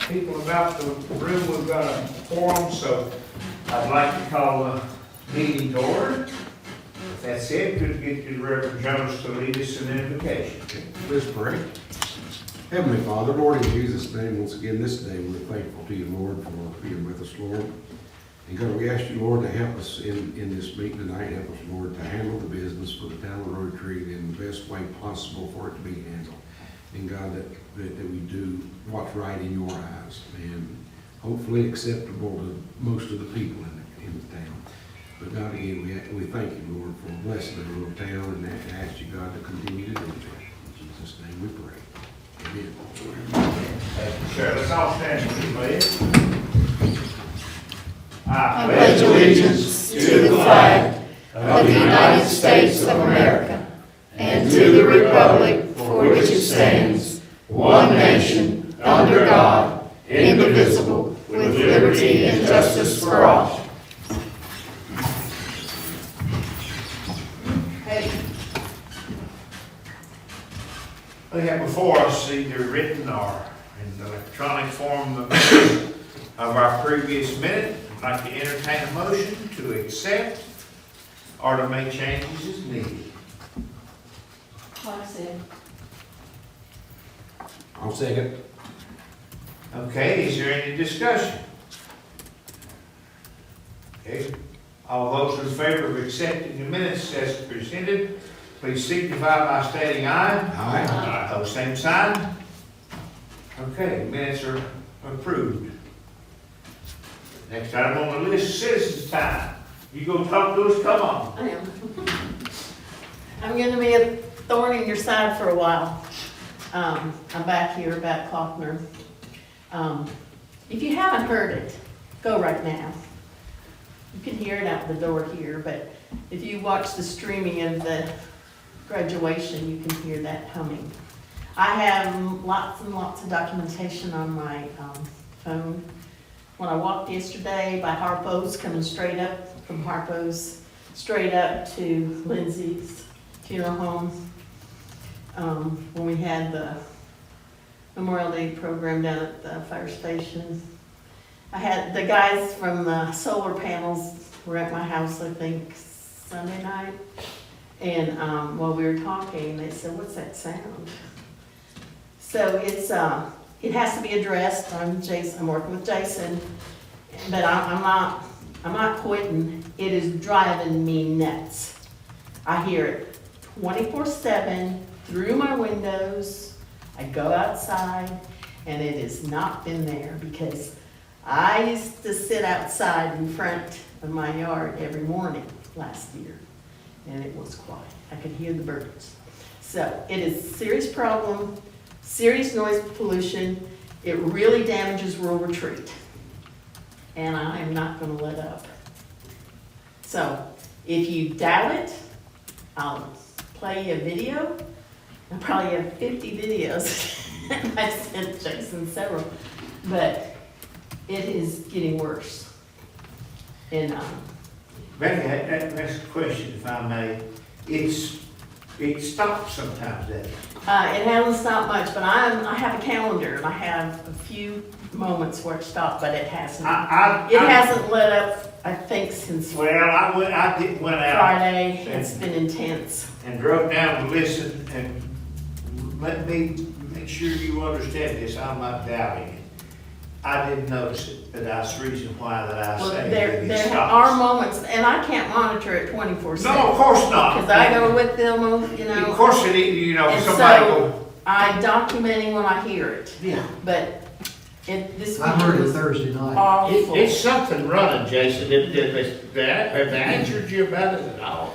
people about the room, we've got a forum, so I'd like to call the meeting to order. If that's it, could get the Reverend Jones to lead us in invocation. Let's pray. Heavenly Father, Lord, in Jesus' name, once again this day, we're thankful to you, Lord, for being with us, Lord. And God, we ask you, Lord, to help us in this meeting tonight. Help us, Lord, to handle the business for the town of Rotary in the best way possible for it to be handled. And God, that we do what's right in your eyes and hopefully acceptable to most of the people in the town. But God, again, we thank you, Lord, for blessing the little town, and ask you, God, to continue to do that. In Jesus' name we pray. Amen. Thank you, sir. Let's all stand for the pledge. I pledge allegiance to the flag of the United States of America and to the republic for which it stands, one nation, under God, indivisible, with liberty and justice for all. We have before us either written or in electronic form of our previous minute. I'd like to entertain a motion to accept or to make changes as needed. Like I said. I'll second. Okay, is there any discussion? Okay, all those in favor of accepting the minutes as presented, please signify by stating aye. Aye. Those same sign. Okay, minutes are approved. Next item on the list, citizens' time. You go talk to us, come on. I am. I'm going to be a thorn in your side for a while. I'm back here about Klockner. If you haven't heard it, go right now. You can hear it out the door here, but if you watch the streaming of the graduation, you can hear that humming. I have lots and lots of documentation on my phone. When I walked yesterday by Harpo's, coming straight up from Harpo's, straight up to Lindsay's funeral home, when we had the Memorial Day program down at the fire station, I had the guys from the solar panels were at my house, I think, Sunday night. And while we were talking, they said, "What's that sound?" So it has to be addressed. I'm working with Jason, but I'm not quitting. It is driving me nuts. I hear it 24/7 through my windows. I go outside, and it has not been there because I used to sit outside in front of my yard every morning last year, and it was quiet. I could hear the birds. So it is a serious problem, serious noise pollution. It really damages rural retreat, and I am not going to let up. So if you doubt it, I'll play you a video. I probably have 50 videos. I sent Jason several, but it is getting worse. And Becky, that's a question, if I may. It stops sometimes, doesn't it? it hasn't stopped much, but I have a calendar and I have a few moments where it stopped, but it hasn't. It hasn't let up, I think, since Well, I went out Friday. It's been intense. and drove down to listen, and let me make sure you understand this. I'm not doubting it. I didn't notice it, but that's the reason why that I Well, say that there it are stops. moments, and I can't monitor it 24/7. No, of course not. Because I go with them, you know. Of course it is, you know, And somebody so- go, I'm documenting when I hear it, yeah. but this I heard weekend it was Thursday night. awful. It's something running, Jason. Have they answered you about it at all?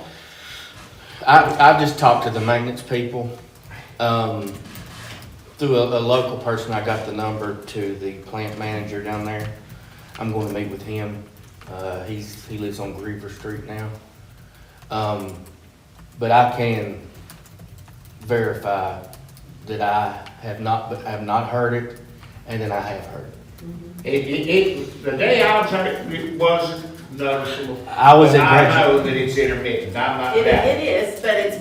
I've just talked to the maintenance people. Through a local person, I got the number to the plant manager down there. I'm going to meet with him. He lives on Griever Street now. But I can verify that I have not heard it, and then I have heard it. The day I was hurt, it wasn't noticeable. I was But in I Greg- know that it's intermittent. I'm not It doubting. is, but it's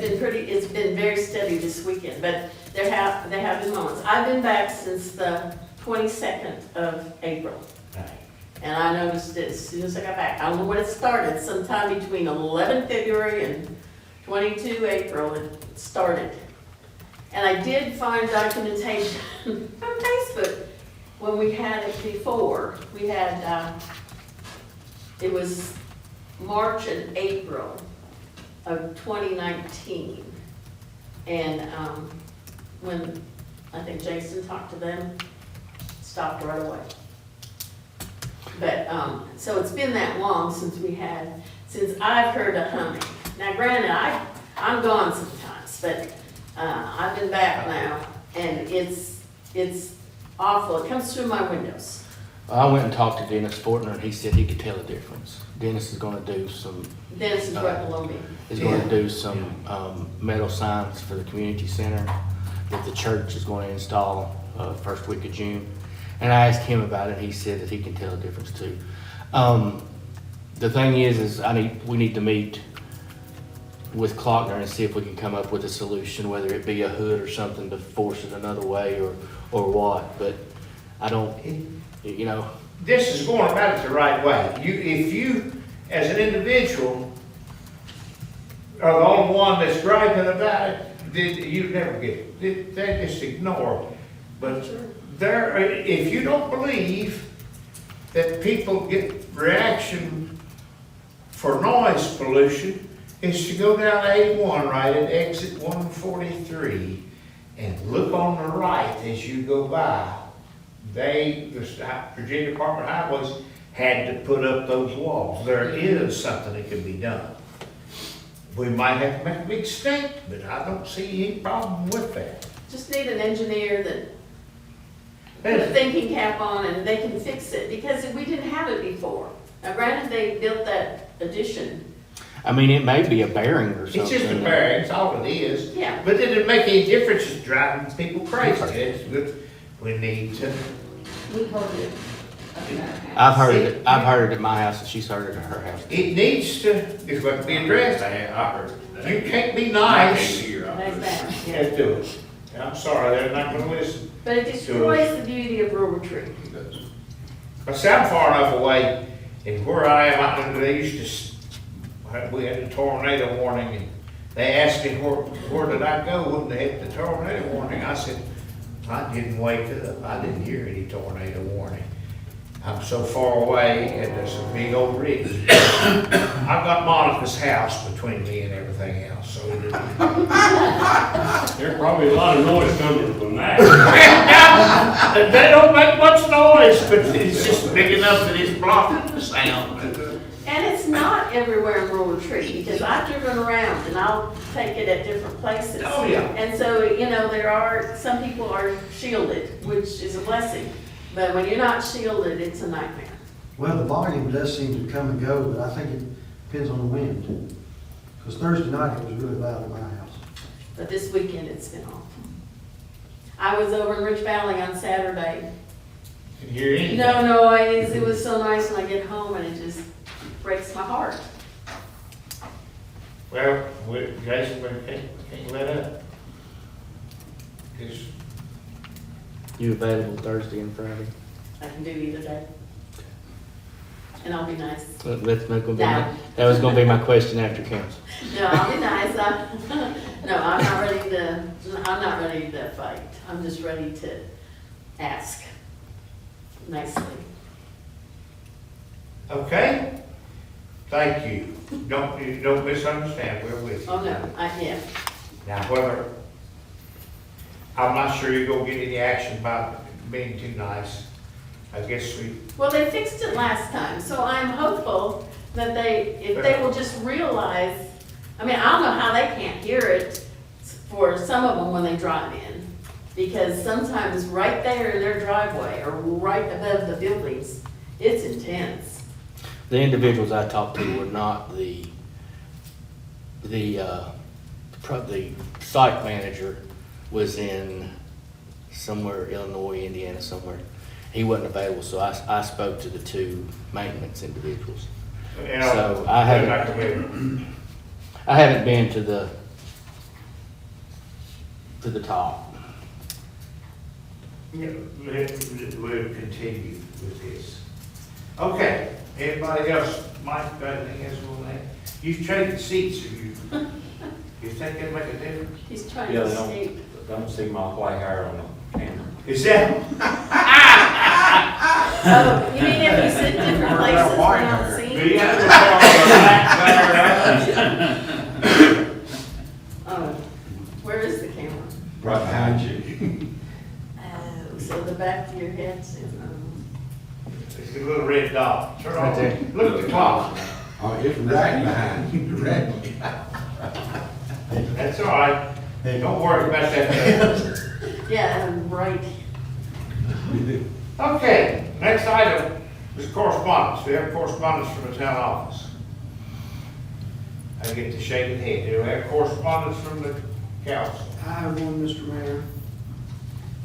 been very steady this weekend, but there have been moments. I've been back since the 22nd of April. And I noticed it as soon as I got back. I don't know when it started, sometime between 11 February and 22 April it started. And I did find documentation on Facebook when we had it before. We had, it was March and April of 2019. And when I think Jason talked to them, stopped right away. But, so it's been that long since I've heard a humming. Now granted, I'm gone sometimes, but, I've been back now, and it's awful. It comes through my windows. I went and talked to Dennis Fortner, and he said he could tell the difference. Dennis is gonna do some, Dennis is right below me. is gonna do some, metal signs for the community center that the church is gonna install, first week of June. And I asked him about it, he said that he can tell the difference too. The thing is we need to meet with Klockner and see if we can come up with a solution, whether it be a hood or something to force it another way or what, but I don't, you know. This is going about it the right way. If you, as an individual, are the only one that's griping about it, then you never get it. They just ignore it. But if you don't believe that people get reaction for noise pollution, is to go down 81 right at exit 143 and look on the right as you go by. The Virginia Department of Highways had to put up those walls. There is something that can be done. We might have to make a big stink, but I don't see any problem with that. Just need an engineer that put a thinking cap on and they can fix it, because we didn't have it before. Now granted, they built that addition. I mean, it may be a bearing or something. It's just a bearing, that's all it is. Yeah. But it doesn't make any difference, it's driving people crazy. We need to. We heard it. I've heard it at my house, and she's heard it at her house. It needs to, it's got to be addressed. I heard that. You can't be I nice. can't hear. Like that, You yeah. can't do it. I'm sorry, they're not gonna listen. But it destroys the beauty of Rural Retreat. I say I'm far enough away, and where I am, they used to, we had a tornado warning, and they asked me where did I go when they had the tornado warning? I said, I didn't wake up, I didn't hear any tornado warning. I'm so far away, and there's a big old ridge. I've got Monica's house between me and everything else, so it isn't. There's probably a lot of noise coming from that. They don't make much noise, but it's just big enough that it's blocking the sound. And it's not everywhere in Rural Retreat, because I've driven around and I'll take it at different places. Oh, yeah. And so, some people are shielded, which is a blessing. But when you're not shielded, it's a nightmare. Well, the volume does seem to come and go, but I think it depends on the wind. Because Thursday night it was really loud at my house. But this weekend, it's been awful. I was over in Rich Valley on Saturday. Can you hear anything? No noise. It was so nice when I get home, and it just breaks my heart. Well, Jason, we can't let up. 'Cause You available Thursday and Friday? I can do either day. And I'll be nice. That's not gonna be No. that was gonna be my question after council. No, I'll be nice. No, I'm not ready to fight. I'm just ready to ask nicely. Okay? Thank you. You don't misunderstand, we're with you. Oh, no, yeah. Now, whether, I'm not sure you're gonna get any action by being too nice. I guess Well, they fixed it last time, so I'm hopeful that if they will just realize, I mean, I don't know how they can't hear it for some of them when they drive in. Because sometimes right there in their driveway or right above the buildings, it's intense. The individuals I talked to were not the site manager was in somewhere, Illinois, Indiana, somewhere. He wasn't available, so I spoke to the two maintenance individuals. So I haven't been to the top. We'll continue with this. Okay, anybody else, Mike, got anything else on that? You traded seats, or you think that'll make a difference? He's trying Yeah, to they don't- escape. Don't see my white hair on the camera. Is that? Oh, you mean if you sit in different places, we're not Do seeing? you have a black Oh, where is the camera? Right behind you. Oh, so the back of your head's in, It's a little red dot. Turn Right there. on, look at the clock. Oh, it's right behind you, directly. That's all right. Don't worry about that. yeah, I'm right. Okay, next item is correspondence. We have correspondence from the town office. I get to shake the head. Do we have correspondence from the council? I have one, Mr. Mayor.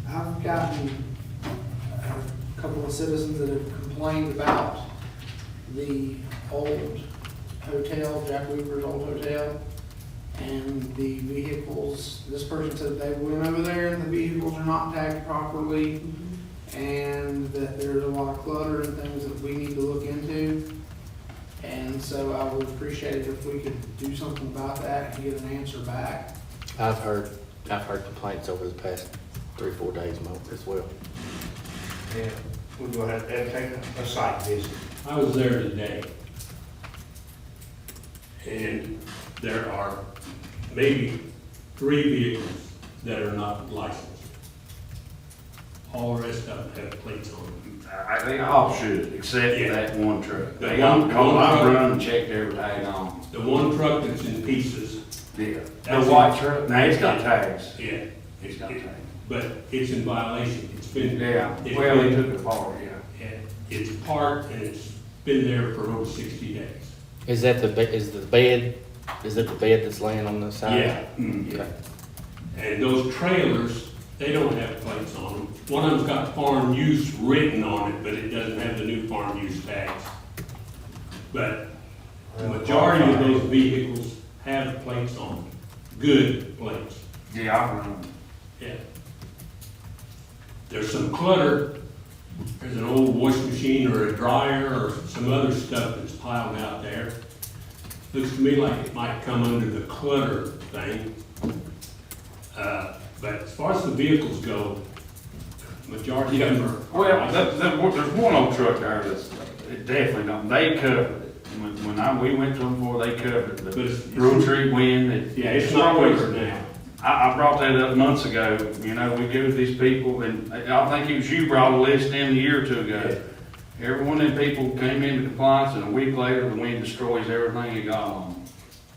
I've gotten a couple of citizens that have complained about the old hotel, Jack Weaver's old hotel, and the vehicles. This person said they went over there and the vehicles are not tagged properly, and that there's a lot of clutter and things that we need to look into. And so I would appreciate it if we could do something about that and get an answer back. I've heard complaints over the past 3-4 days, Mo, as well. Yeah, we'll go ahead and take a site visit. I was there today. And there are maybe 3 vehicles that are not licensed. All the rest of them have plates on them. They all should, except Yeah. for that one truck. The They don't, one cause I truck. run and checked every tag on. The one truck that's in pieces, Yeah. That's The white it. truck, no, it's got tags. yeah, It's got tags. but it's in violation. It's been. Yeah, it's well, they been- took it apart, yeah. Yeah, it's parked and it's been there for over 60 days. Is that the bed that's laying on the side? Yeah. Mm, Okay. And those trailers, they don't have plates on them. One of them's got farm use written on it, but it doesn't have the new farm use tags. But the majority of those vehicles have plates on them, good plates, Yeah, I run. yeah. There's some clutter, there's an old washing machine or a dryer or some other stuff that's piled out there. Looks to me like it might come under the clutter thing. But as far as the vehicles go, majority of them are. Well, there's one old truck there that's, it definitely don't, they covered it. When we went to them before, they covered it. But The it's- rotary wind, Yeah, it's not covered now. I brought that up months ago, you know, we go to these people, and I think it was you brought a list in a year or two ago. Every one of them people came into compliance, and a week later, the wind destroys everything it got on.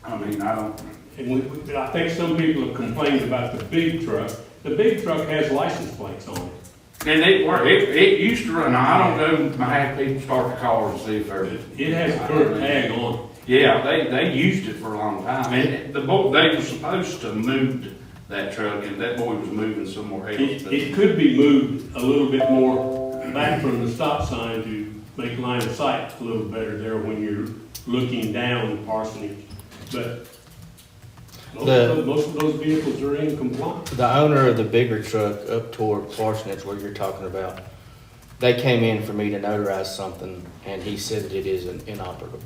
I mean, I don't, And I think some people have complained about the big truck. The big truck has license plates on it. and it used to run, now, I don't go, I have people start the cars to see if they're, It has a current tag on it. yeah, they used it for a long time, and they were supposed to move that truck, and that boy was moving somewhere else. It could be moved a little bit more back from the stop sign to make line of sight a little better there when you're looking down Parsonage. But most of those vehicles are in compliance. The owner of the bigger truck up toward Parsonage where you're talking about, they came in for me to notarize something and he said that it is inoperable.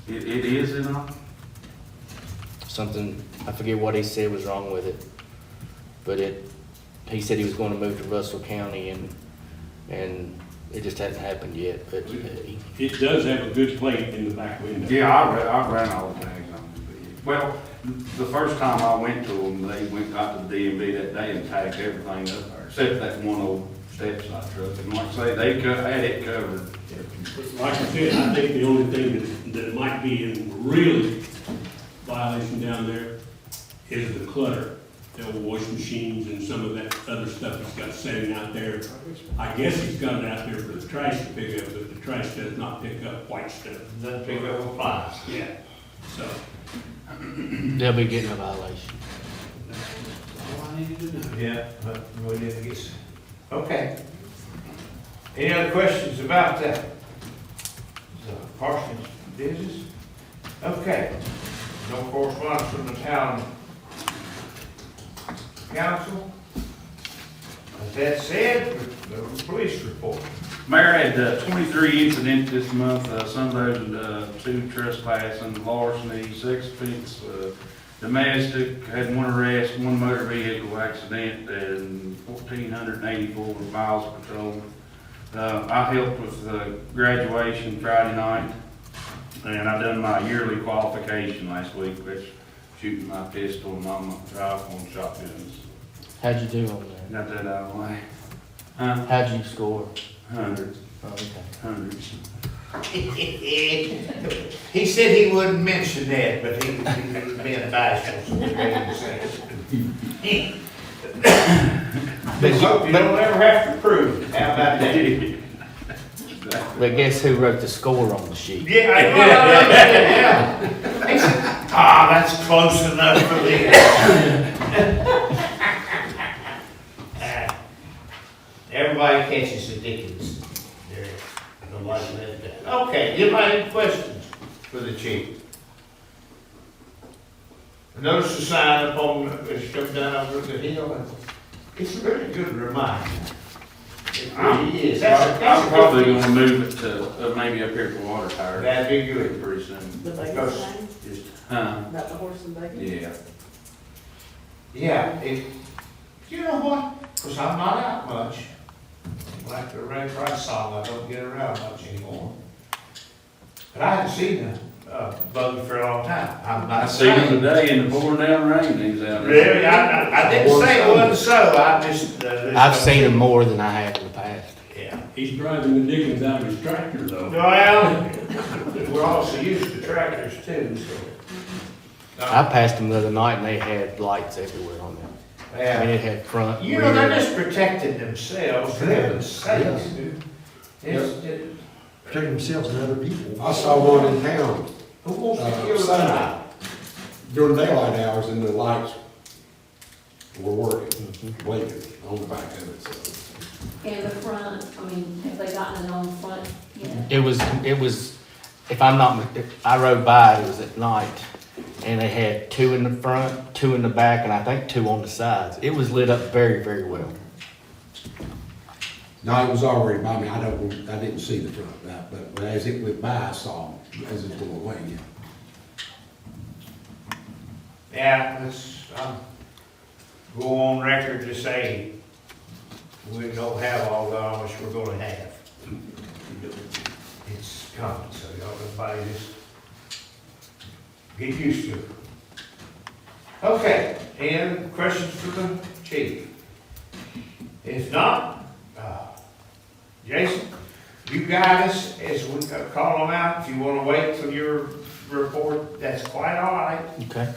It is, isn't it? Something, I forget what he said was wrong with it. But he said he was going to move to Russell County and it just hasn't happened yet, but It does have a good plate in the back window. Yeah, I ran all the tags on it. Well, the first time I went to them, they got to the DMV that day and tagged everything up there, except that one old step side truck. And like I say, they had it covered. Like I said, I think the only thing that might be in real violation down there is the clutter. The old washing machines and some of that other stuff he's got sitting out there. I guess he's got it out there for the trash to pick up, but the trash does not pick up white stuff. Doesn't pick up appliance. Yeah, so. they'll be getting a violation. All I needed to know. Yeah, but we need to get, okay. Any other questions about that? The Parsons business? Okay. No correspondence from the town council? With that said, the police report. Mayor had 23 incidents this month, some of those 2 trespassing, larceny, sex offense, domestic, had 1 arrest, 1 motor vehicle accident, and 1,484 miles patrolled. I helped with the graduation Friday night, and I done my yearly qualification last week, which shooting my pistol and my rifle and shotguns. How'd you do on that? Got that out of the way. Huh? How'd you score? Hundreds, Oh, okay. hundreds. He said he wouldn't mention that, but he was being bashful, so he's ready to say it. Let's hope you don't ever have to prove it. How about that? But guess who wrote the score on the sheet? Yeah, yeah. He said, that's close enough for me. Everybody catches the Dickens. There, nobody let that. Okay, anybody have questions for the chief? Notice the sign up on, it's come down over the hill, and it's a really good reminder. It really is. I'm probably gonna move it to, maybe up here to Water Tower. That'd be good. Pretty soon. The biggest Because- thing Just, huh? about the horse and buggy. Yeah. Yeah, you know what? Because I'm not out much. Like the Ray Price song, I don't get around much anymore. But I haven't seen a buggy for a long time. I'm not I seen him saying. today in the pouring down rain, he was out there. Really? I didn't say it wasn't so, I just. I've seen them more than I have in the past. Yeah. He's driving the Dickens out of his tractor though. Well, we're also used to tractors too, so. I passed them the other night and they had lights everywhere on them. I mean, Yeah. it had front, You know, they're rear. just protecting themselves, for heaven's sakes. It's- Protect themselves and other people. I saw one in town Who wants to kill a Sunday. child? during daylight hours and the lights were working, blinking on the back of it, so. And the front, I mean, have they gotten it on the front yet? It was, if I'm not, I rode by, it was at night, and they had 2 in the front, 2 in the back, and I think 2 on the sides. It was lit up very, very well. No, it was already by me, I didn't see the front, but as it went by, I saw them as it went away, yeah. Yeah, let's, go on record to say, we don't have all the Amish we're gonna have. It's coming, so y'all, everybody just get used to it. Okay, any other questions for the chief? If not, Jason, you guide us as we call them out. If you wanna wait till your report, that's quite all right. Okay,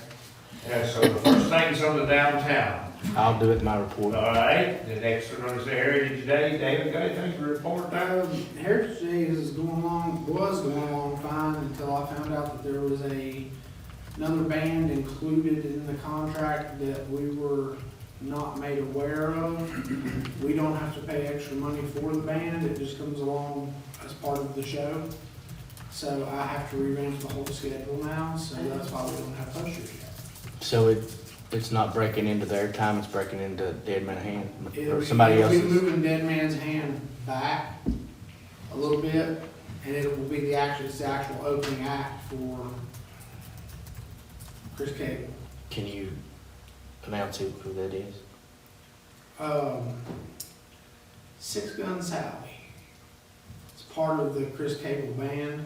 Yeah, so the first thing's on the downtown. I'll do it in my report. All right, the next one is the Heritage Day. David, got anything to report now? Heritage Day was going along fine until I found out that there was another band included in the contract that we were not made aware of. We don't have to pay extra money for the band, it just comes along as part of the show. So I have to revamp the whole schedule now, so that's why we don't have posters yet. So it's not breaking into their time, it's breaking into Dead Man Hand, It'll or be- somebody It'll else's? be moving Dead Man's Hand back a little bit, and it will be it's the actual opening act for Chris Cable. Can you announce who that is? Six Gun Sally. It's part of the Chris Cable band,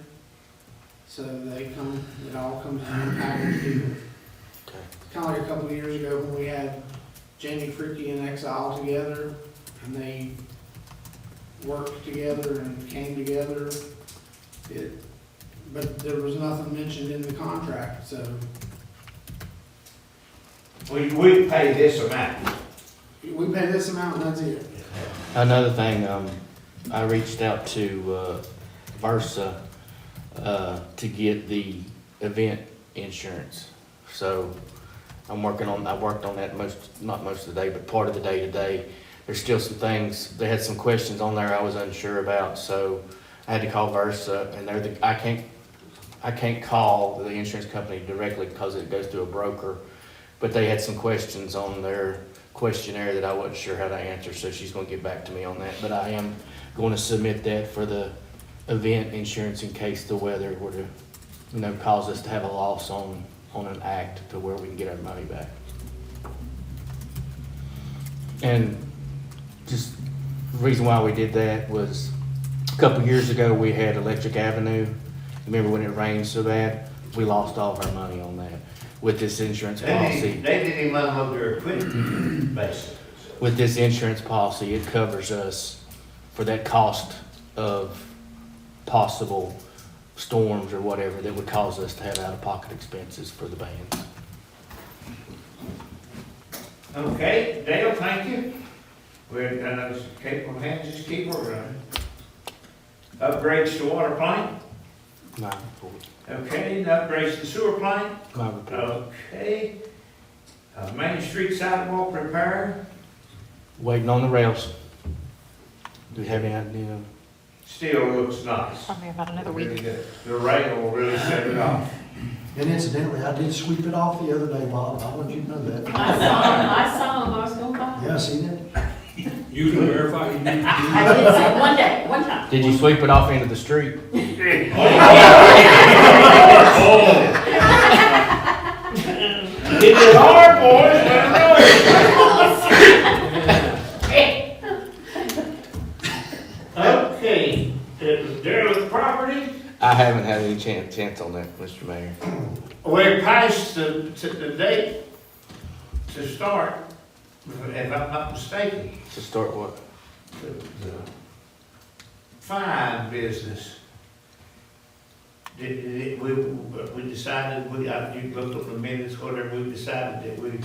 so it all comes in a package deal. Okay. Kind of like a couple of years ago when we had Jamie Fricky and Exile together, and they worked together and came together. But there was nothing mentioned in the contract, so We pay this amount. we pay this amount and that's it. Another thing, I reached out to Versa to get the event insurance. So I worked on that not most of the day, but part of the day today. There's still some things, they had some questions on there I was unsure about, so I had to call Versa, and I can't call the insurance company directly because it goes through a broker. But they had some questions on their questionnaire that I wasn't sure how to answer, so she's gonna get back to me on that. But I am gonna submit that for the event insurance in case the weather were to, cause us to have a loss on an act to where we can get our money back. And just the reason why we did that was a couple years ago, we had Electric Avenue. Remember when it rained so bad? We lost all of our money on that. With this insurance policy, They didn't even unload their equipment, basically. with this insurance policy, it covers us for that cost of possible storms or whatever that would cause us to have out-of-pocket expenses for the band. Okay, Dale, thank you. We're gonna capable hands, just keep working on it. Upgrades to water plant, My report. okay, and upgrades to sewer plant, My report. okay. Main Street sidewalk repair, Waiting on the rails. Do we have any idea? still looks nice. Probably about another Really week. good. The rain will really set it off. And incidentally, I did sweep it off the other day, Bob. I want you to know that. I saw him, I was going by. Yeah, I seen it. You can verify you did. I did say, one day, one time. Did you sweep it off into the street? It is hard, boys, let it know. Okay, derelict property, I haven't had any chance on that, Mr. Mayor. we're past the date to start, if I'm not mistaken. To start what? the fine business. We decided, you looked up the minutes, whatever, we decided that we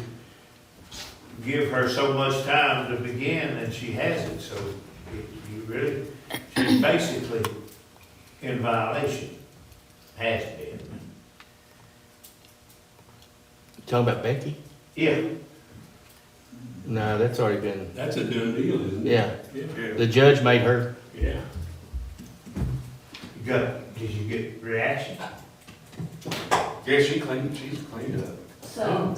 give her so much time to begin and she hasn't, so you really, she's basically in violation, has been. Talking about Becky? Yeah, No, that's already been, That's a done deal, isn't it? yeah. Yeah. The judge made her, Yeah. did you get reaction? Yeah, she's cleaned up. Some,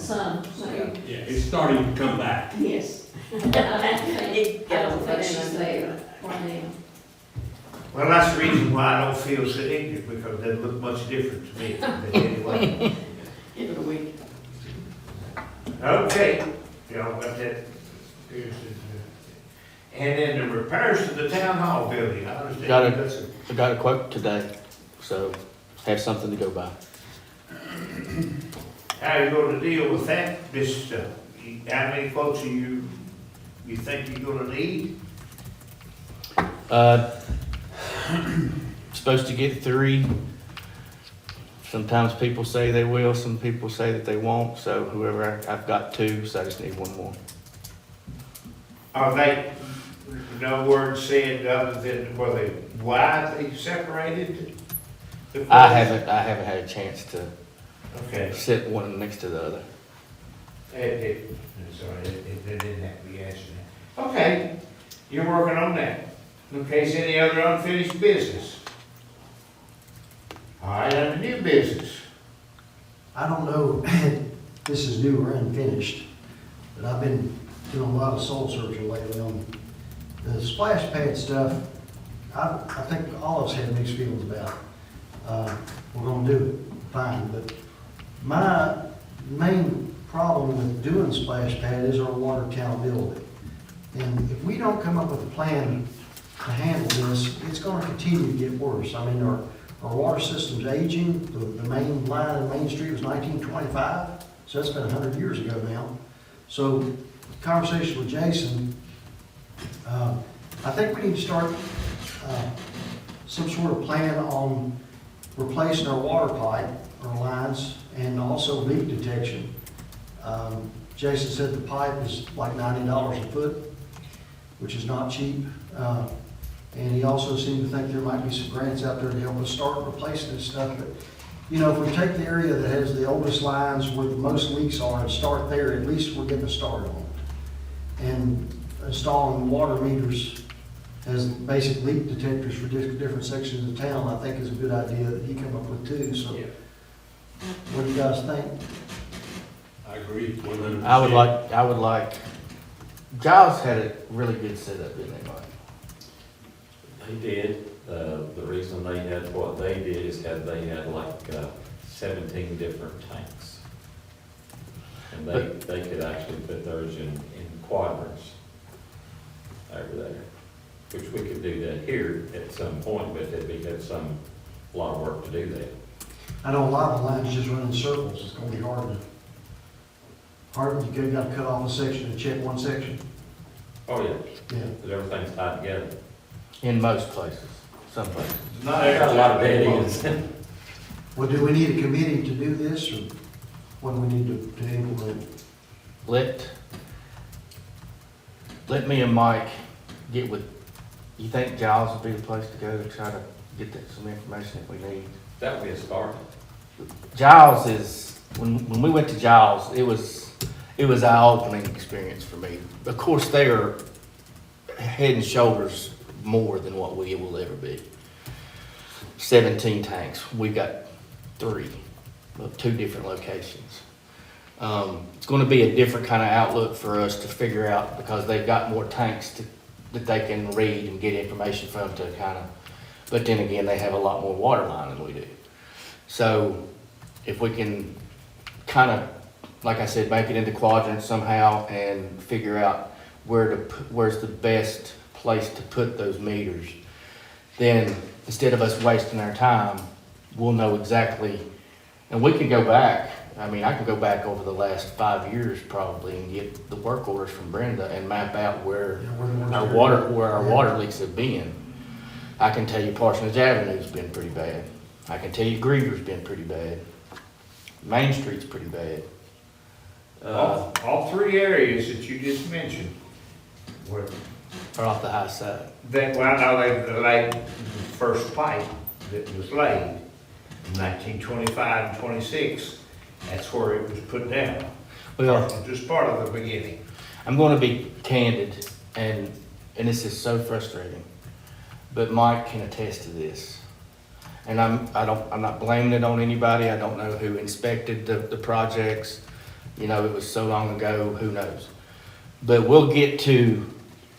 Yeah, it's starting to come back. yes. I don't think she's there right now. Well, that's the reason why I don't feel so ignorant, because they look much different to me, but anyway. Give it a week. Okay, y'all got that? And then the repairs to the town hall building, I understand. Got it. That's a- I got a quote today, so have something to go by. How you gonna deal with that, this, how many quotes are you think you're gonna need? Supposed to get 3. Sometimes people say they will, some people say that they won't, so whoever, I've got 2, so I just need 1 more. Are they, no word said other than, were they widely separated? The I quotes? haven't had a chance to Okay. sit one next to the other. Sorry, it didn't have to be asked that. Okay, you're working on that. Okay, is any other unfinished business? All right, under new business. I don't know, this is new or unfinished, but I've been doing a lot of soul searching lately on the splash pad stuff. I think all of us have mixed feelings about. We're gonna do it, fine, but my main problem with doing splash pad is our water accountability. And if we don't come up with a plan to handle this, it's gonna continue to get worse. I mean, our water system's aging. The main line in Main Street was 1925, so that's been 100 years ago now. So, conversation with Jason, I think we need to start some sort of plan on replacing our water pipe, our lines, and also leak detection. Jason said the pipe is like $90 a foot, which is not cheap. And he also seemed to think there might be some grants out there to help us start replacing this stuff. But, you know, if we take the area that has the oldest lines where the most leaks are and start there, at least we're getting a start on it. And installing water meters as basic leak detectors for different sections of town, I think is a good idea that he came up with too. So Yeah. what do you guys think? I agree 100%. I would like Giles had a really good setup, didn't they, Mike? They did. The reason they had what they did is they had like 17 different tanks. And they could actually put theirs in quadrants over there, which we could do that here at some point, but it'd have a lot of work to do that. I know a lot of the lines just run in circles, it's gonna be hard, you gotta cut off a section and check one section. Oh, yeah, Yeah. because everything's tied together. In most places, some places. They got a lot of dead ends. Well, do we need a committee to do this, or what do we need to implement? Let me and Mike get with, you think Giles would be the place to go to try to get some information that we need? That would be a start. Giles is, when we went to Giles, it was an eye-opening experience for me. Of course, they are head and shoulders more than what we will ever be. 17 tanks, we've got 3, of 2 different locations. It's gonna be a different kind of outlook for us to figure out, because they've got more tanks that they can read and get information from to kind of, but then again, they have a lot more water line than we do. So if we can kind of, like I said, make it into quadrants somehow and figure out where's the best place to put those meters, then instead of us wasting our time, we'll know exactly, and we can go back. I mean, I can go back over the last 5 years probably and get the work orders from Brenda and map out where our water leaks have been. I can tell you Parsonage Avenue's been pretty bad. I can tell you Griever's been pretty bad. Main Street's pretty bad. All 3 areas that you just mentioned were, Are off the high side. well, no, they laid the first pipe that was laid in 1925 and 26. That's where it was put down. Well, Just part of the beginning. I'm going to be candid, and this is so frustrating, but Mike can attest to this. And I'm not blaming it on anybody. I don't know who inspected the projects. You know, it was so long ago, who knows? But we'll get to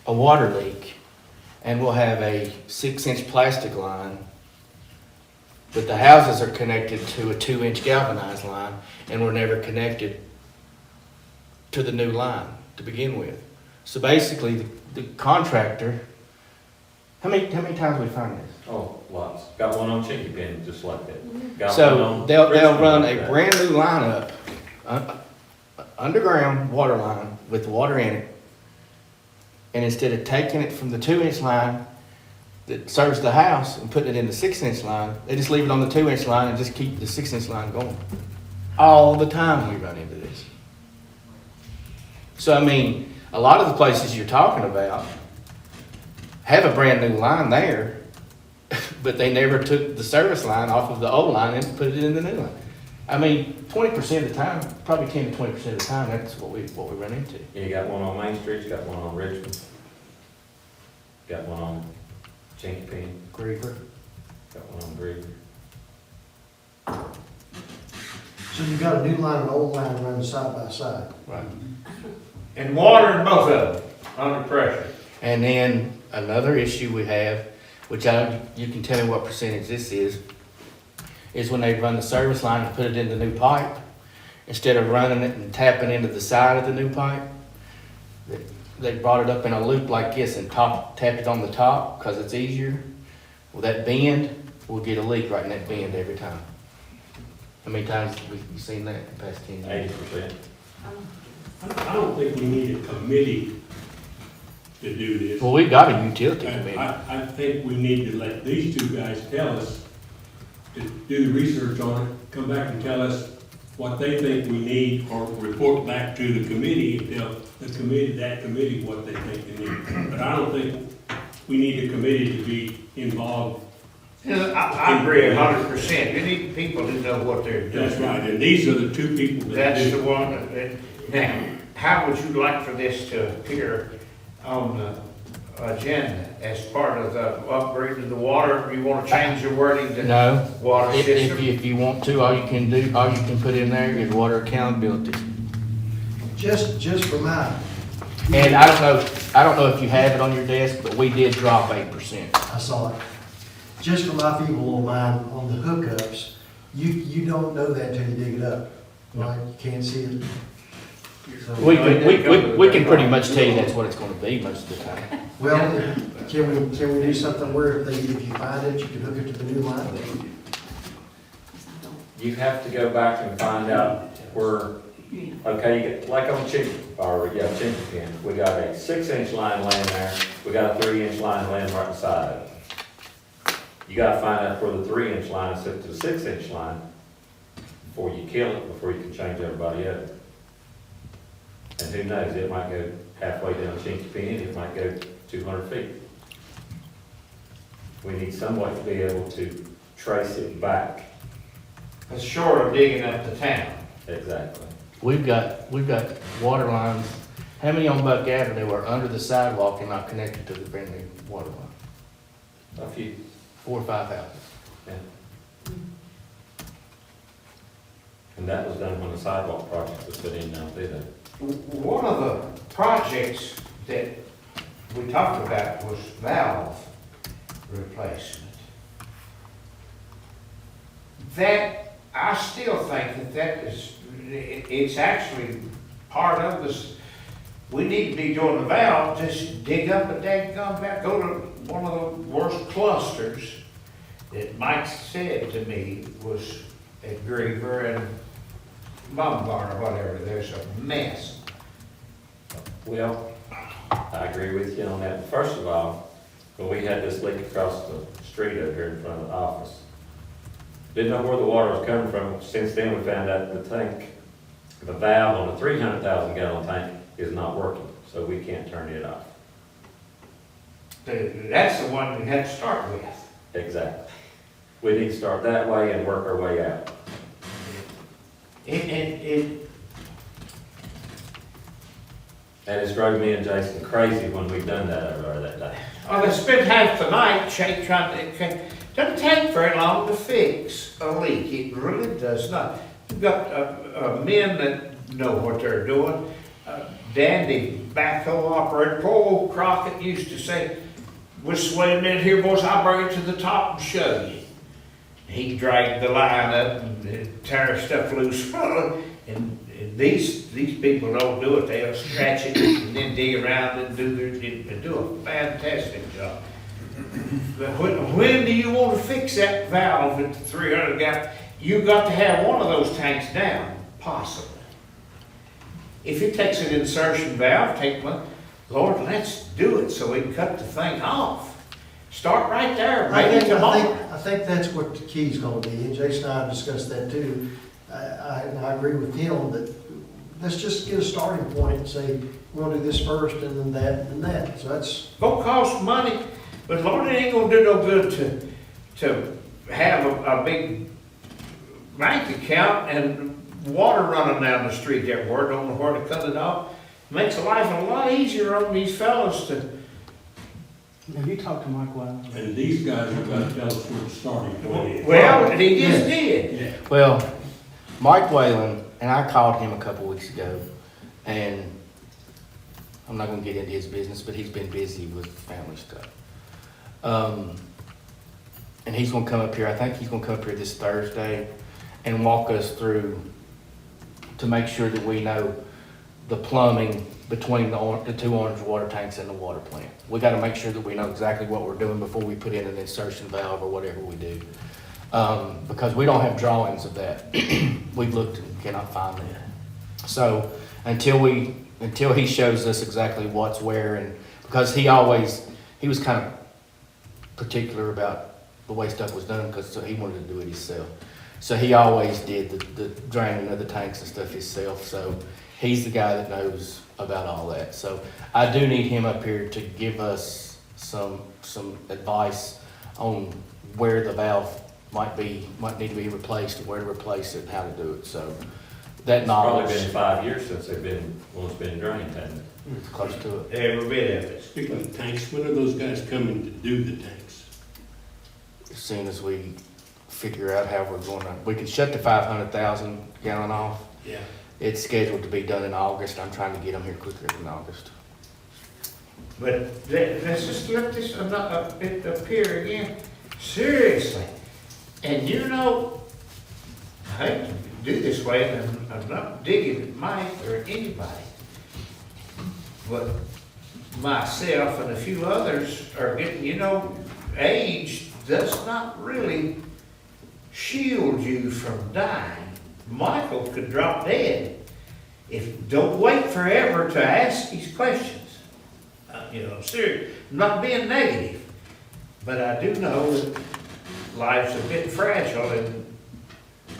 a water leak, and we'll have a 6-inch plastic line, but the houses are connected to a 2-inch galvanized line, and we're never connected to the new line to begin with. So basically, the contractor, how many times we find this? Oh, lots. Got one on Chinky Pin just like that. Got one So on they'll Richmond run like a that. brand new line up, underground water line with water in it. And instead of taking it from the 2-inch line that serves the house and putting it in the 6-inch line, they just leave it on the 2-inch line and just keep the 6-inch line going. All the time we run into this. So I mean, a lot of the places you're talking about have a brand new line there, but they never took the service line off of the old line and put it in the new line. I mean, 20% of the time, probably 10 to 20% of the time, that's what we run into. You got one on Main Street, you got one on Richmond. Got one on Chinky Pin, Griever. got one on Griever. So you got a new line and an old line running side by side. Right. And water in both of them, under pressure. And then another issue we have, which you can tell me what percentage this is when they run the service line and put it in the new pipe, instead of running it and tapping into the side of the new pipe, they brought it up in a loop like this and tapped it on the top because it's easier. Well, that bend, we'll get a leak right in that bend every time. How many times have we seen that in the past 10 years? 80%. I don't think we need a committee to do this. Well, we've got a utility committee. I think we need to let these 2 guys tell us, to do the research on it, come back and tell us what they think we need, or report back to the committee and tell that committee what they think they need. But I don't think we need a committee to be involved. I agree 100%. You need people who know what they're doing. That's right, and these are the 2 people that That's do. the one that, now, how would you like for this to appear on the agenda as part of the upgrade of the water? You want to change your wording to No. water If system? if you want to, all you can put in there is water accountability. Just for my And I don't know if you have it on your desk, but we did drop 8%. I saw it. Just for my feeble little mind, on the hookups, you don't know that till you dig it up, right? You can't see it. So- We can pretty much tell you that's what it's gonna be most of the time. Well, can we do something where if you find it, you can hook it to the new line? You have to go back and find out where, okay, you get, like on Chicken, or, yeah, Chicken Pen, we got a 6-inch line laying there, we got a 3-inch line laying right beside it. You gotta find out where the 3-inch line is set to the 6-inch line before you kill it, before you can change everybody up. And who knows, it might go halfway down Chinky Pen, it might go 200 feet. We need some way to be able to trace it back. It's short of digging up the town. Exactly. We've got water lines, how many on Buck Avenue are under the sidewalk and not connected to the brand new water line? A few, 4 or 5 houses. yeah. And that was done when the sidewalk project was put in now, too, then. One of the projects that we talked about was valve replacement. That, I still think that is, it's actually part of this. We need to be doing the valve, just dig up a daggum valve, go to one of the worst clusters that Mike said to me was at Griever and Lombard or whatever, there's a mess. Well, I agree with you on that. First of all, when we had this leak across the street over here in front of the office, didn't know where the water was coming from. Since then, we found out the tank, the valve on the 300,000 gallon tank is not working, so we can't turn it off. That's the one we had to start with. Exactly. We need to start that way and work our way out. And it's drove me and Jason crazy when we've done that over there that day. Well, they spent half the night trying to, doesn't take very long to fix a leak, it really does not. You've got men that know what they're doing. Dandy backhoe operator, poor old Crockett used to say, "Just wait a minute here, boys, I'll bring it to the top and show you." He dragged the line up and tear stuff loose. And these people don't do it, they'll scratch it and then dig around and do a fantastic job. But when do you want to fix that valve at the 300 gallon? You got to have one of those tanks down, possibly. If it takes an insertion valve, take one, Lord, let's do it so we can cut the thing off. Start right there, maybe tomorrow. I think that's what the key's gonna be, and Jason and I have discussed that too. I agree with him that let's just get a starting point and say, we're gonna do this first and then that and then that. So that's, Gonna cost money, but Lord, it ain't gonna do no good to have a big bank account and water running down the street everywhere, don't know where to cut it off. Makes life a lot easier on these fellas to, Have you talked to Mike Wiley? And these guys are gonna tell us where the starting point is. well, he just did. Yeah. Well, Mike Whalen, and I called him a couple weeks ago, and I'm not gonna get into his business, but he's been busy with family stuff. And he's gonna come up here, I think he's gonna come up here this Thursday and walk us through to make sure that we know the plumbing between the 2 orange water tanks and the water plant. We gotta make sure that we know exactly what we're doing before we put in an insertion valve or whatever we do. Because we don't have drawings of that. We've looked and cannot find that. So until he shows us exactly what's where, and because he was kind of particular about the way stuff was done because he wanted to do it himself. So he always did the draining of the tanks and stuff himself. So he's the guy that knows about all that. So I do need him up here to give us some advice on where the valve might need to be replaced, and where to replace it, and how to do it. So that It's probably knowledge, been 5 years since it's been drained, hasn't it? it's close to it. Every bit of it. Speaking of tanks, when are those guys coming to do the tanks? As soon as we figure out how we're gonna, we can shut the 500,000 gallon off. Yeah. It's scheduled to be done in August. I'm trying to get them here quicker than August. But let's just let this bit appear again, seriously. And you know, I hate to do this way, and I'm not digging at Mike or anybody. But myself and a few others are getting, you know, age does not really shield you from dying. Michael could drop dead. Don't wait forever to ask these questions. You know, I'm serious, I'm not being negative, but I do know that life's a bit fragile, and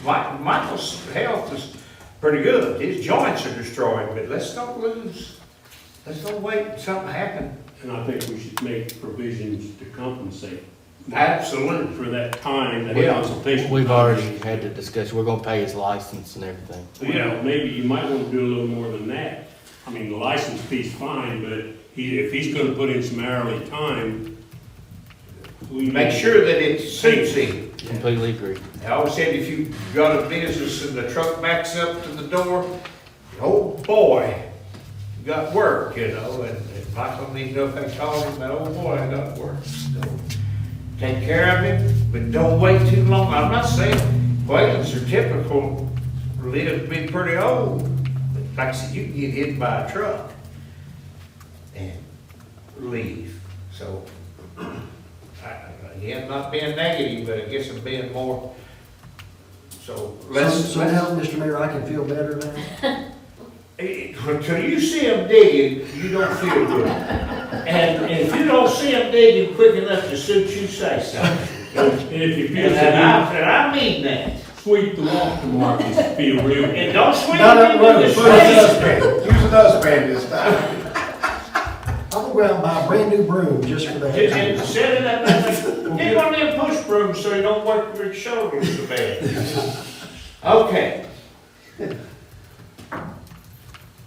Michael's health is pretty good. His joints are destroyed, but let's don't wait until something happens. And I think we should make provisions to compensate Absolutely. for that time, that Yeah. consultation. We've already had the discussion, we're gonna pay his license and everything. You know, maybe you might want to do a little more than that. I mean, the license fee's fine, but if he's gonna put in some hourly time, we Make sure that it suits him. Completely agree. I always said if you've got a business and the truck backs up to the door, oh boy, you got work, you know, and Michael needs to know if they call him, but oh boy, I got work. So, take care of him, but don't wait too long. I'm not saying Whalens are typical, live to be pretty old. But like I said, you can get hit by a truck and leave. So, again, not being negative, but I guess I'm being more, so let's. So now, Mr. Mayor, I can feel better now? Until you see them digging, you don't feel good. And if you don't see them digging quick enough to suit you, say something. And if you feel And that, I mean that. sweep the walk tomorrow, just feel real And good. don't swing Not up it road. in the Put it face. up. Use a dustpan this time. I'll go out and buy a brand new broom just for that. And set it up, get one of them push brooms so you don't work your shoulders so bad. Okay.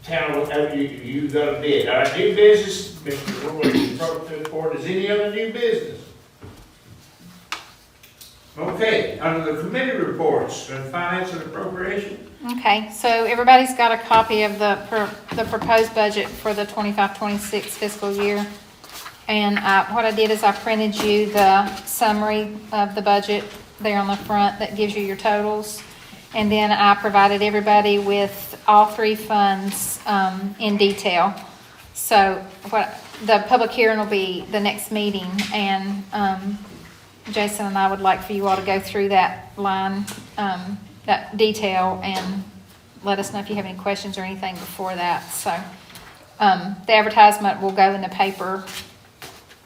Town, you got a bid. All right, new business, Mr. Roy, you brought to the board. Is any other new business? Okay, under the committee reports, finance and appropriation. Okay, so everybody's got a copy of the proposed budget for the 25-26 fiscal year. And what I did is I printed you the summary of the budget there on the front that gives you your totals. And then I provided everybody with all three funds in detail. So the public hearing will be the next meeting, and Jason and I would like for you all to go through that line, that detail, and let us know if you have any questions or anything before that. So the advertisement will go in the paper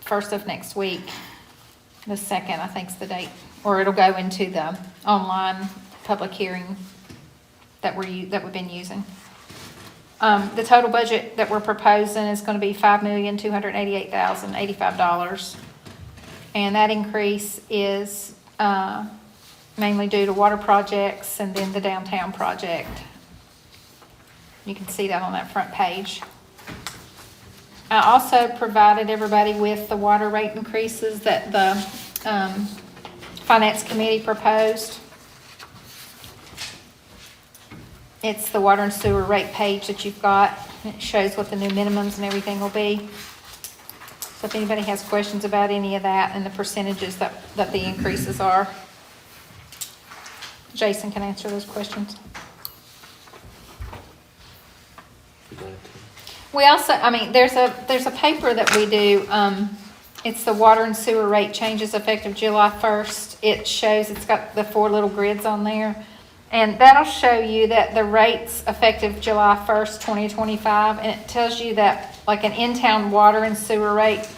first of next week. The 2nd, I think, is the date, or it'll go into the online public hearing that we've been using. The total budget that we're proposing is going to be $5,288,085. And that increase is mainly due to water projects and then the downtown project. You can see that on that front page. I also provided everybody with the water rate increases that the Finance Committee proposed. It's the water and sewer rate page that you've got. It shows what the new minimums and everything will be. So if anybody has questions about any of that and the percentages that the increases are, Jason can answer those questions. Be glad to. We also, there's a paper that we do, it's the water and sewer rate changes effective July 1st. It shows, it's got the 4 little grids on there. And that'll show you that the rates effective July 1st, 2025, and it tells you that like an in-town water and sewer rate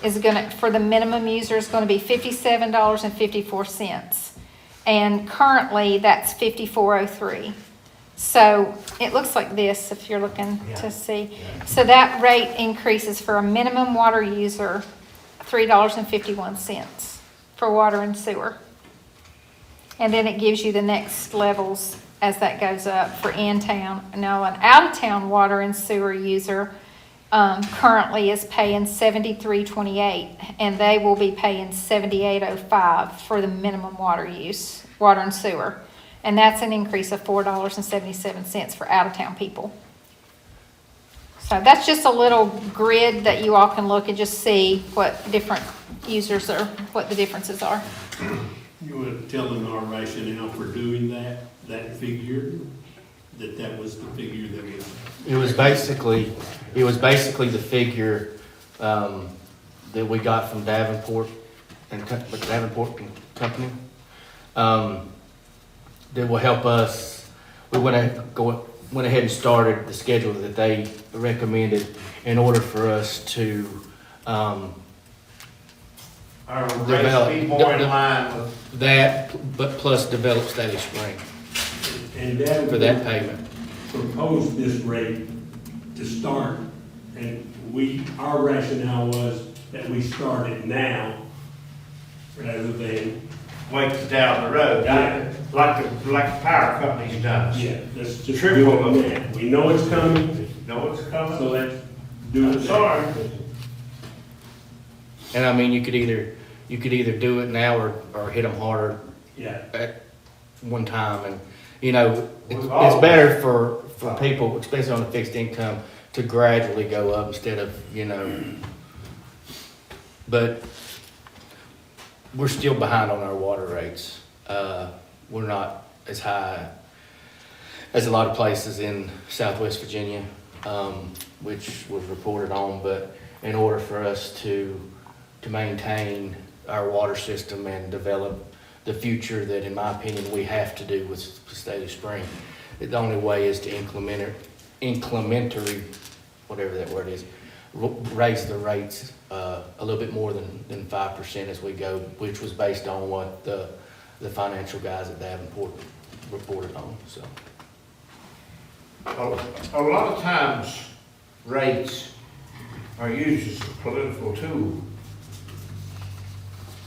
is for the minimum user is gonna be $57.54. And currently that's $54.03. So it looks like this if you're looking to see. So that rate increases for a minimum water user, $3.51 for water and sewer. And then it gives you the next levels as that goes up for in-town. Now, an out-of-town water and sewer user currently is paying $73.28, and they will be paying $78.05 for the minimum water use, water and sewer. And that's an increase of $4.77 for out-of-town people. So that's just a little grid that you all can look and just see what different users are, what the differences are. You were telling our rationale for doing that figure, that was the figure that was. It was basically the figure, that we got from Davenport and Davenport and Company. That will help us. We went ahead and started the schedule that they recommended in order for us to, Our Develop- rates be more in line with, that, but plus develop Staley Spring And that for that payment. proposed this rate to start, and our rationale was that we start it now rather than, wait down the road, Yeah. like the power company's done. let's just Triple do it now. We know it's coming, Know what's coming? so let's do it I'm now. sorry. And I mean, you could either do it now or hit them harder Yeah, at one time. And, you know, it's We've better for people, especially on the fixed income, to gradually go up instead of, you know, but we're still behind on our water rates. We're not as high as a lot of places in Southwest Virginia, which was reported on, but in order for us to maintain our water system and develop the future that, in my opinion, we have to do with Staley Spring, the only way is to incrementary, whatever that word is, raise the rates a little bit more than 5% as we go, which was based on what the financial guys at Davenport reported on, so. A lot of times, rates are used as a political tool.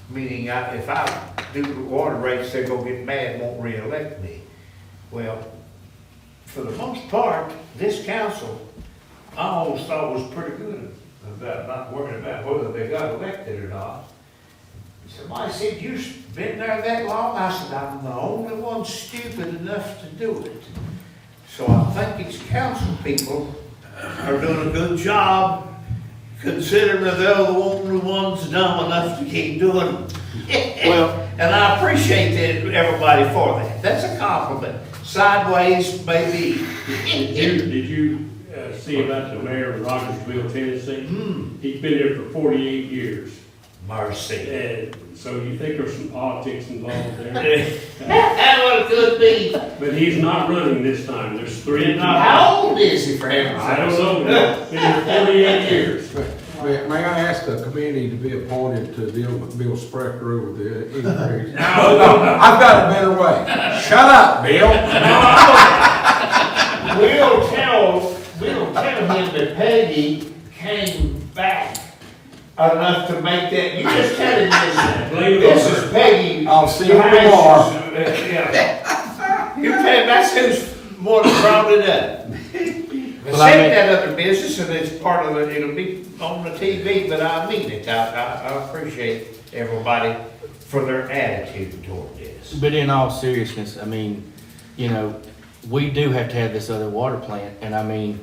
Meaning, if I do the water rates, they're gonna get mad and won't reelect me. Well, for the most part, this council, I always thought was pretty good about not worrying about whether they got elected or not. Somebody said, "You've been there that long?" I said, "I'm the only one stupid enough to do it." So I think these council people are doing a good job, considering that they're the only ones dumb enough to keep doing it. Well- And I appreciate everybody for that. That's a compliment. Sideways, maybe. Did you see about the mayor of Rogersville, Tennessee? He's been there for 48 years. Mercy. And so you think there's some politics involved there? That's what it could be. But he's not running this time. There's three. How old is he, for heaven's I don't sake? know. Been here 48 years. May I ask a committee to be appointed to deal with Bill Sprecher over the increase? No. I've got a better way. Shut up, Bill. We'll tell him that Peggy came back enough to make that, you just tell him this is Peggy. I'll see you tomorrow. Yeah. You tell him that's who's more than brought it up. But Well, I say mean- that other business, and it's part of it, it'll be on the TV, but I mean it, I appreciate everybody for their attitude toward this. But in all seriousness, I mean, you know, we do have to have this other water plant, and I mean,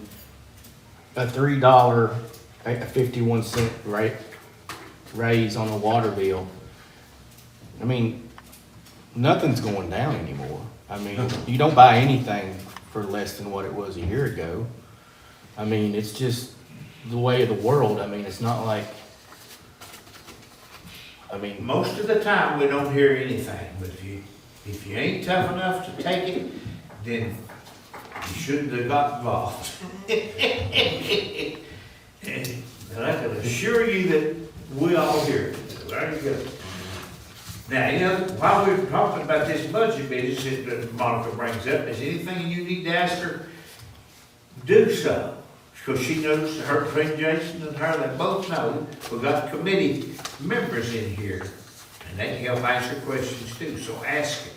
a $3, a 51-cent rate raise on the water bill. I mean, nothing's going down anymore. I mean, you don't buy anything for less than what it was a year ago. I mean, it's just the way of the world. I mean, it's not like, I mean, Most of the time, we don't hear anything, but if you ain't tough enough to take it, then you shouldn't have got involved. And I can assure you that we all hear it. There you go. Now, you know, while we're talking about this budget business that Monica brings up, is anything you need to ask her, do so. Because she knows, her friend Jason and her, they both know, we've got committee members in here, and they can help answer questions too, so ask it.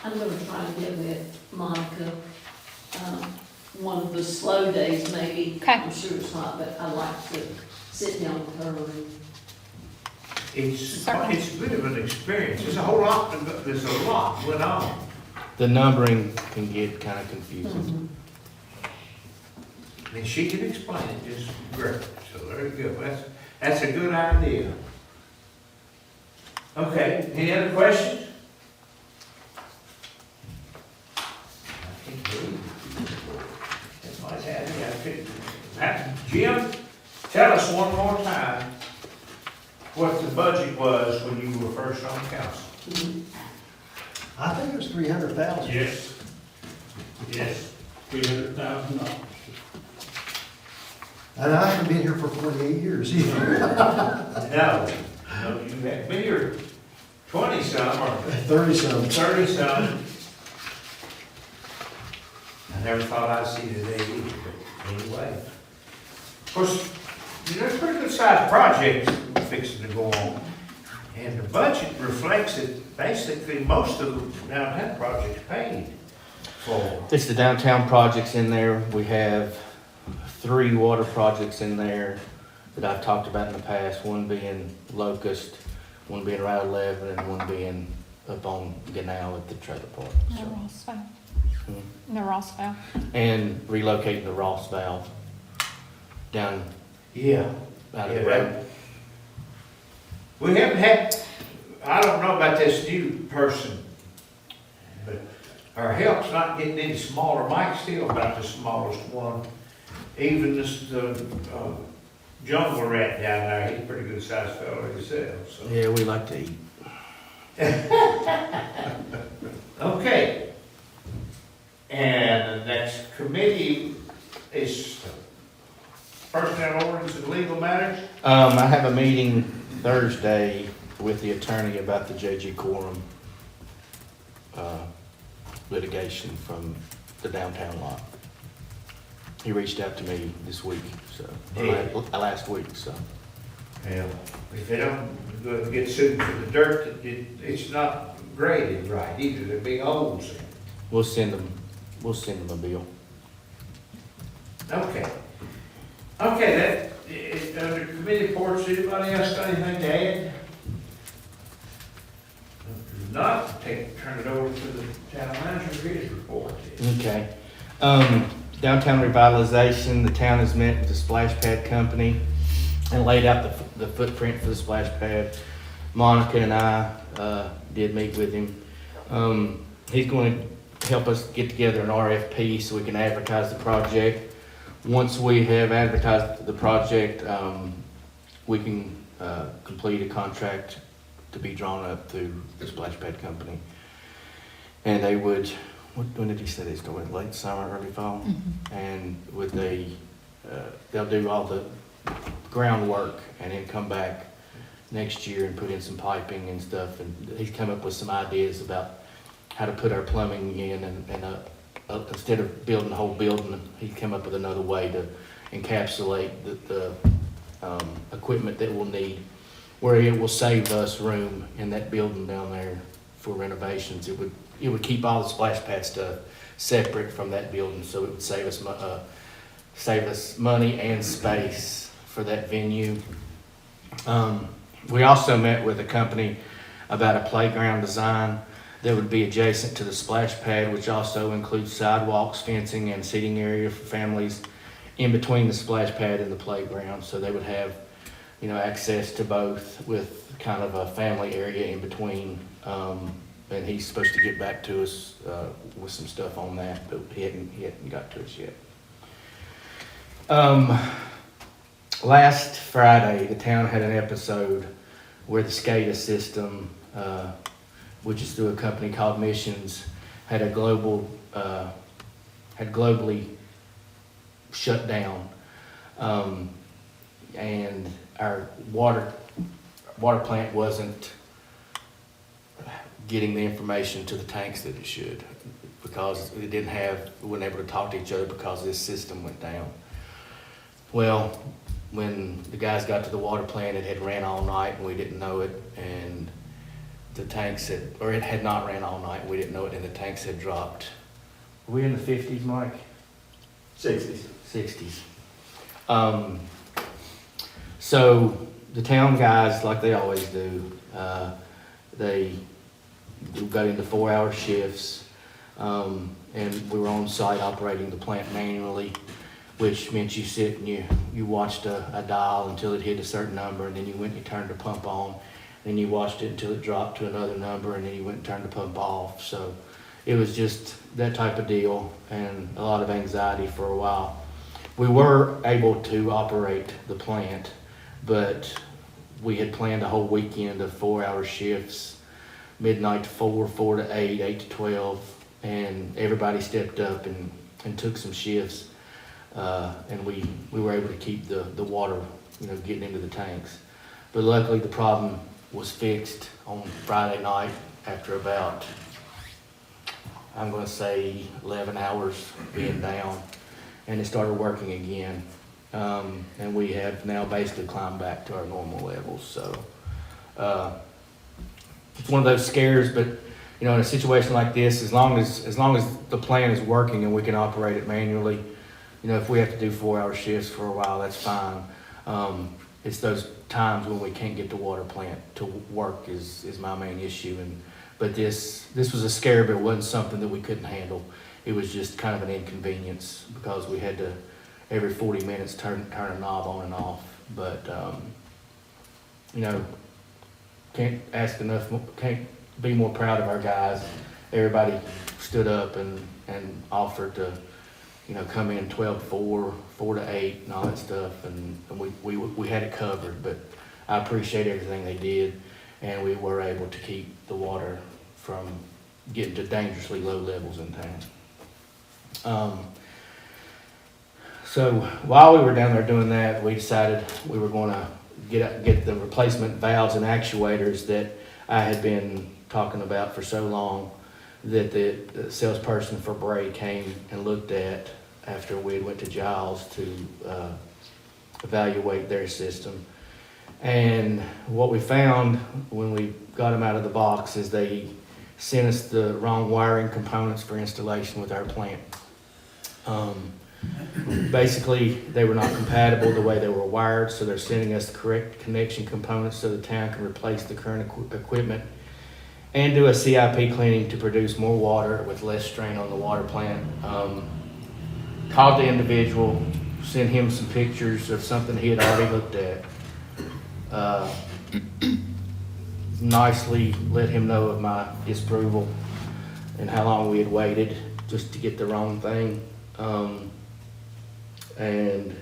I'm gonna try to give it, Monica, one of the slow days maybe. Okay. I'm sure it's not, but I like to sit down with her and It's a bit of an experience, there's a whole lot, there's a lot went on. the numbering can get kind of confusing. And she can explain it just great, so there you go, that's a good idea. Okay, any other questions? I can't believe it. That's why it's happening. Jim, tell us one more time what the budget was when you were first on council. I think it was 300,000. Yes. Yes, $300,000. And I haven't been here for 48 years either. No, you have been here 20-some or 30-some. 30-some. I never thought I'd see today either, but anyway. Of course, there's a pretty good sized project fixing to go on. And the budget reflects it, basically, most of the downtown projects paid for. It's the downtown projects in there. We have 3 water projects in there that I've talked about in the past, one being Locust, one being Route 11, and one being up on Ganal at the trailer park. The So, Ross valve. The Ross valve. and relocating the Ross valve down Yeah. out of the Yeah, road. We haven't had, I don't know about this new person, but our help's not getting any smaller. Mike's still about the smallest one. Even this, jungle rat down there, he's a pretty good sized fellow himself, so. Yeah, we like to eat. Okay. And the next committee is personnel ordinance and legal matters. I have a meeting Thursday with the attorney about the J.G. Quorum litigation from the downtown lot. He reached out to me this week, so, last week, so. Yeah. If they don't get sued for the dirt, it's not graded right either, they're big holes in it. We'll send them a bill. Okay. Okay, that, under committee reports, anybody else got anything to add? If not, turn it over to the town manager for his report. Okay. Downtown revitalization, the town has met with the splash pad company and laid out the footprint for the splash pad. Monica and I did meet with him. He's going to help us get together an RFP so we can advertise the project. Once we have advertised the project, we can complete a contract to be drawn up through the splash pad company. And they would, when did he say they started? Late summer, early fall? And with they'll do all the groundwork and then come back next year and put in some piping and stuff. And he's come up with some ideas about how to put our plumbing in and instead of building the whole building, he's come up with another way to encapsulate the equipment that we'll need, where it will save us room in that building down there for renovations. It would keep all the splash pad stuff separate from that building, so it would save us money and space for that venue. We also met with a company about a playground design that would be adjacent to the splash pad, which also includes sidewalks, fencing, and seating area for families in between the splash pad and the playground. So they would have, access to both with kind of a family area in between. And he's supposed to get back to us with some stuff on that, but he hadn't got to us yet. Last Friday, the town had an episode where the SCADA system, which is through a company called Missions, had globally shut down. And our water plant wasn't getting the information to the tanks that it should, because we weren't able to talk to each other because this system went down. Well, when the guys got to the water plant, it had ran all night and we didn't know it, and the tanks it had not ran all night, we didn't know it, and the tanks had dropped. Were we in the 50s, Mike? 60s. 60s. So the town guys, like they always do, they got into 4-hour shifts, and we were on site operating the plant manually. which meant you sit and you watched a dial until it hit a certain number, and then you went and you turned the pump on, then you watched it until it dropped to another number, and then you went and turned the pump off. So it was just that type of deal, and a lot of anxiety for a while. We were able to operate the plant, but we had planned a whole weekend of 4-hour shifts, midnight to 4, 4 to 8, 8 to 12, and everybody stepped up and took some shifts, and we were able to keep the water, getting into the tanks. But luckily, the problem was fixed on Friday night after about, I'm gonna say 11 hours being down, and it started working again. And we have now basically climbed back to our normal levels, so, it's one of those scares, but, in a situation like this, as long as the plan is working and we can operate it manually, if we have to do 4-hour shifts for a while, that's fine. It's those times when we can't get the water plant to work is my main issue, but this was a scare, but it wasn't something that we couldn't handle. It was just kind of an inconvenience because we had to, every 40 minutes, turn a knob on and off. But, can't be more proud of our guys. Everybody stood up and offered to, come in 12 to 4, 4 to 8, and all that stuff, and we had it covered. But I appreciate everything they did, and we were able to keep the water from getting to dangerously low levels in town. So while we were down there doing that, we decided we were going to get the replacement valves and actuators that I had been talking about for so long, that the salesperson for Bray came and looked at after we went to Giles to evaluate their system. And what we found when we got them out of the box is they sent us the wrong wiring components for installation with our plant. Basically, they were not compatible the way they were wired, so they're sending us the correct connection components so the town can replace the current equipment and do a CIP cleaning to produce more water with less strain on the water plant. Called the individual, sent him some pictures of something he had already looked at. Nicely let him know of my disapproval and how long we had waited just to get the wrong thing. And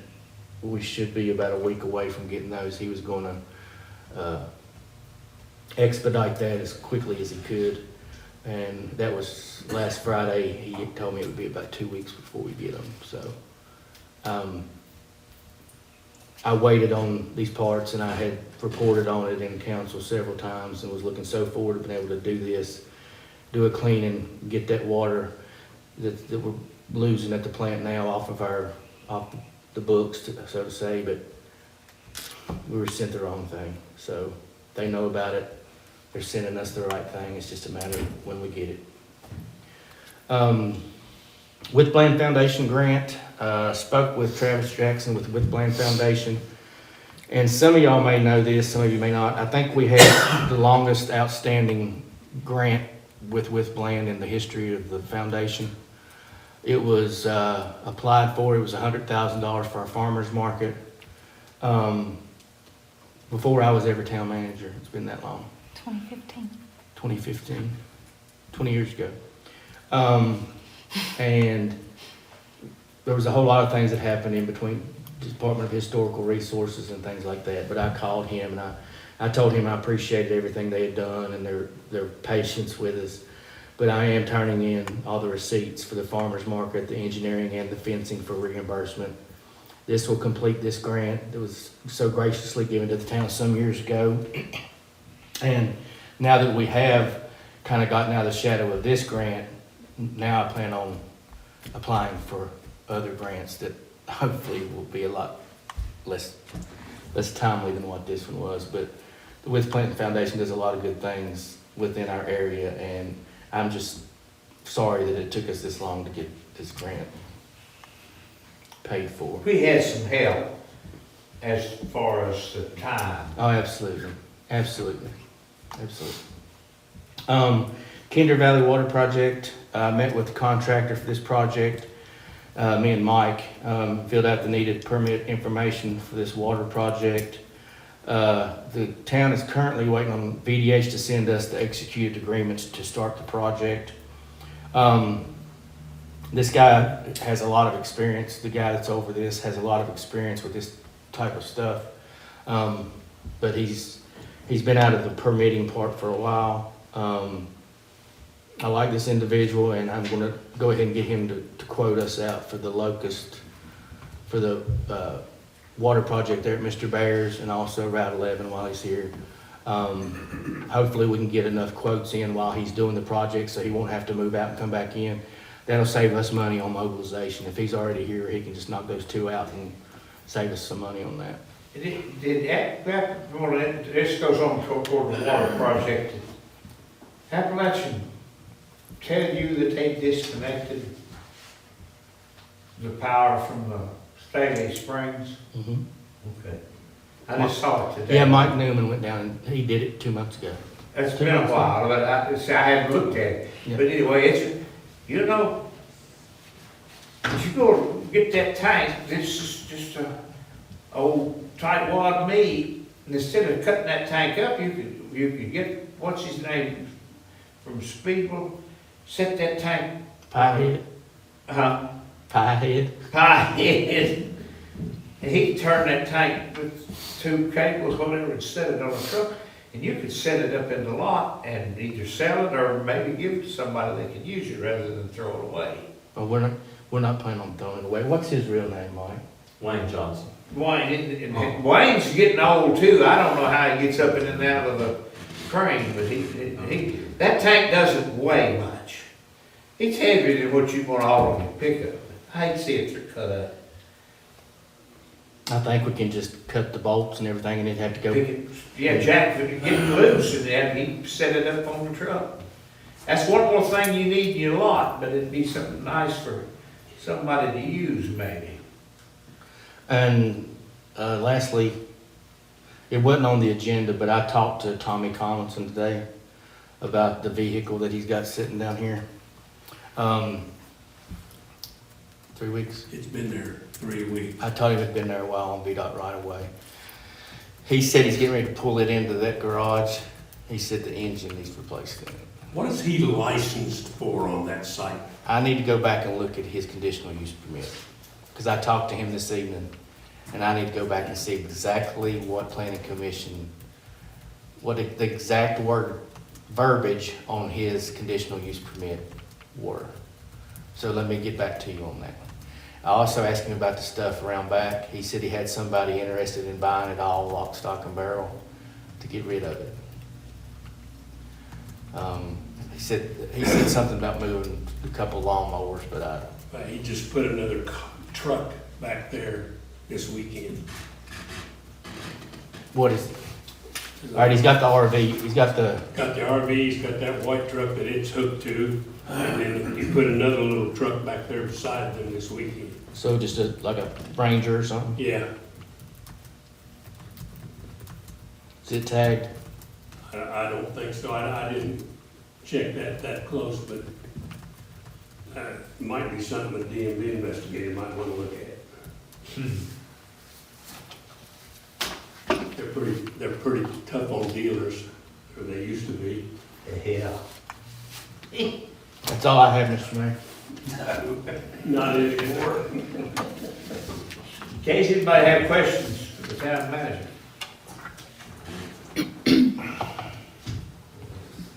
we should be about a week away from getting those. He was going to expedite that as quickly as he could, and that was last Friday. He told me it would be about 2 weeks before we get them. So I waited on these parts, and I had reported on it in council several times and was looking so forward to being able to do this, do a cleaning, get that water that we're losing at the plant now off the books, so to say, but we were sent the wrong thing. So they know about it. They're sending us the right thing. It's just a matter of when we get it. With Bland Foundation grant, spoke with Travis Jackson with Bland Foundation. And some of y'all may know this, some of you may not. I think we had the longest outstanding grant with Bland in the history of the foundation. It was applied for. It was $100,000 for our farmers market. Before I was ever town manager, it's been that long. 2015, 20 years ago. And there was a whole lot of things that happened in between the Department of Historical Resources and things like that. But I called him and I told him I appreciated everything they had done and their patience with us. But I am turning in all the receipts for the farmers market, the engineering, and the fencing for reimbursement. This will complete this grant that was so graciously given to the town some years ago. And now that we have kind of gotten out of the shadow of this grant, now I plan on applying for other grants that hopefully will be a lot less timely than what this one was. But the With Planting Foundation does a lot of good things within our area, and I'm just sorry that it took us this long to get this grant paid for. We had some help as far as the time. Oh, absolutely. Kinder Valley Water Project, I met with the contractor for this project. me and Mike, filled out the needed permit information for this water project. The town is currently waiting on VDH to send us the executed agreements to start the project. This guy has a lot of experience. The guy that's over this has a lot of experience with this type of stuff. But he's been out of the permitting part for a while. I like this individual, and I'm gonna go ahead and get him to quote us out for the locust, for the water project there at Mr. Bear's, and also Route 11 while he's here. Hopefully we can get enough quotes in while he's doing the project, so he won't have to move out and come back in. That'll save us money on mobilization. If he's already here, he can just knock those two out and save us some money on that. This goes on toward the water project. Appalachian tell you that they disconnected the power from the Staley Springs? Mhm. Okay. I just saw it today. Yeah, Mike Newman went down and he did it 2 months ago. It's been a while, but I haven't looked at it. Yeah. But anyway, it's, you know, if you go get that tank, this is just a old tightwad meat, and instead of cutting that tank up, you could get, what's his name, from Speedwell, set that tank. Pie Huh? head. Pie head. And he could turn that tank with two cables, whatever, and set it on a truck, and you could set it up in the lot and either sell it or maybe give it to somebody that could use it rather than throw it away. But we're not planning on throwing it away. What's his real name, Mike? Wayne Johnson. Wayne, and Wayne's getting old too. I don't know how he gets up in and out of the crane, but he that tank doesn't weigh much. It's heavier than what you want to haul on your pickup. I hate to see it cut up. I think we can just cut the bolts and everything and it'd have to go. Yeah, Jack could get it loose and then he'd set it up on the truck. That's one more thing you need in your lot, but it'd be something nice for somebody to use maybe. And lastly, it wasn't on the agenda, but I talked to Tommy Collinson today about the vehicle that he's got sitting down here. 3 weeks. It's been there 3 weeks. I told him it'd been there a while on VDOT right away. He said he's getting ready to pull it into that garage. He said the engine needs replaced in it. What is he licensed for on that site? I need to go back and look at his conditional use permit, because I talked to him this evening, and I need to go back and see exactly what planning commission, what the exact verbiage on his conditional use permit were. So let me get back to you on that. I also asked him about the stuff around back. He said he had somebody interested in buying it all lock, stock, and barrel to get rid of it. He said something about moving a couple lawnmowers, but He just put another truck back there this weekend. what is, all right, he's got the RV, he's got the, Got the RV, he's got that white truck that it's hooked to, and then he put another little truck back there beside them this weekend. so just like a Ranger or something? Yeah, Is it tagged? I don't think so. I didn't check that close, but might be something a DMV investigator might want to look at. They're pretty tough on dealers, or they used to be. Yeah. That's all I have, Mr. Mayor. Not anymore. In case anybody have questions for the town manager.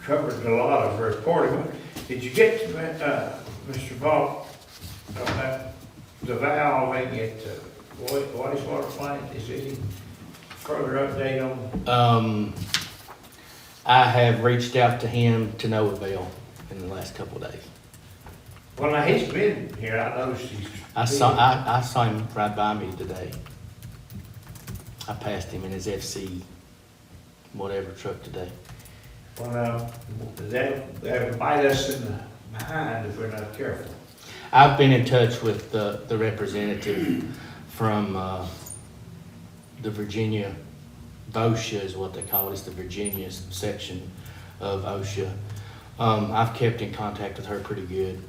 Covered a lot of reporting. Did you get to Mr. Vaught, about the valving at wastewater plant? Is there any further update on? I have reached out to him to no avail in the last couple of days. Well, now, he's been here. I noticed he's. I saw him ride by me today. I passed him in his FC whatever truck today. Well, now, that'll bite us in the behind if we're not careful. I've been in touch with the representative from the Virginia, VOSHA is what they call it, it's the Virginia section of OSHA. I've kept in contact with her pretty good.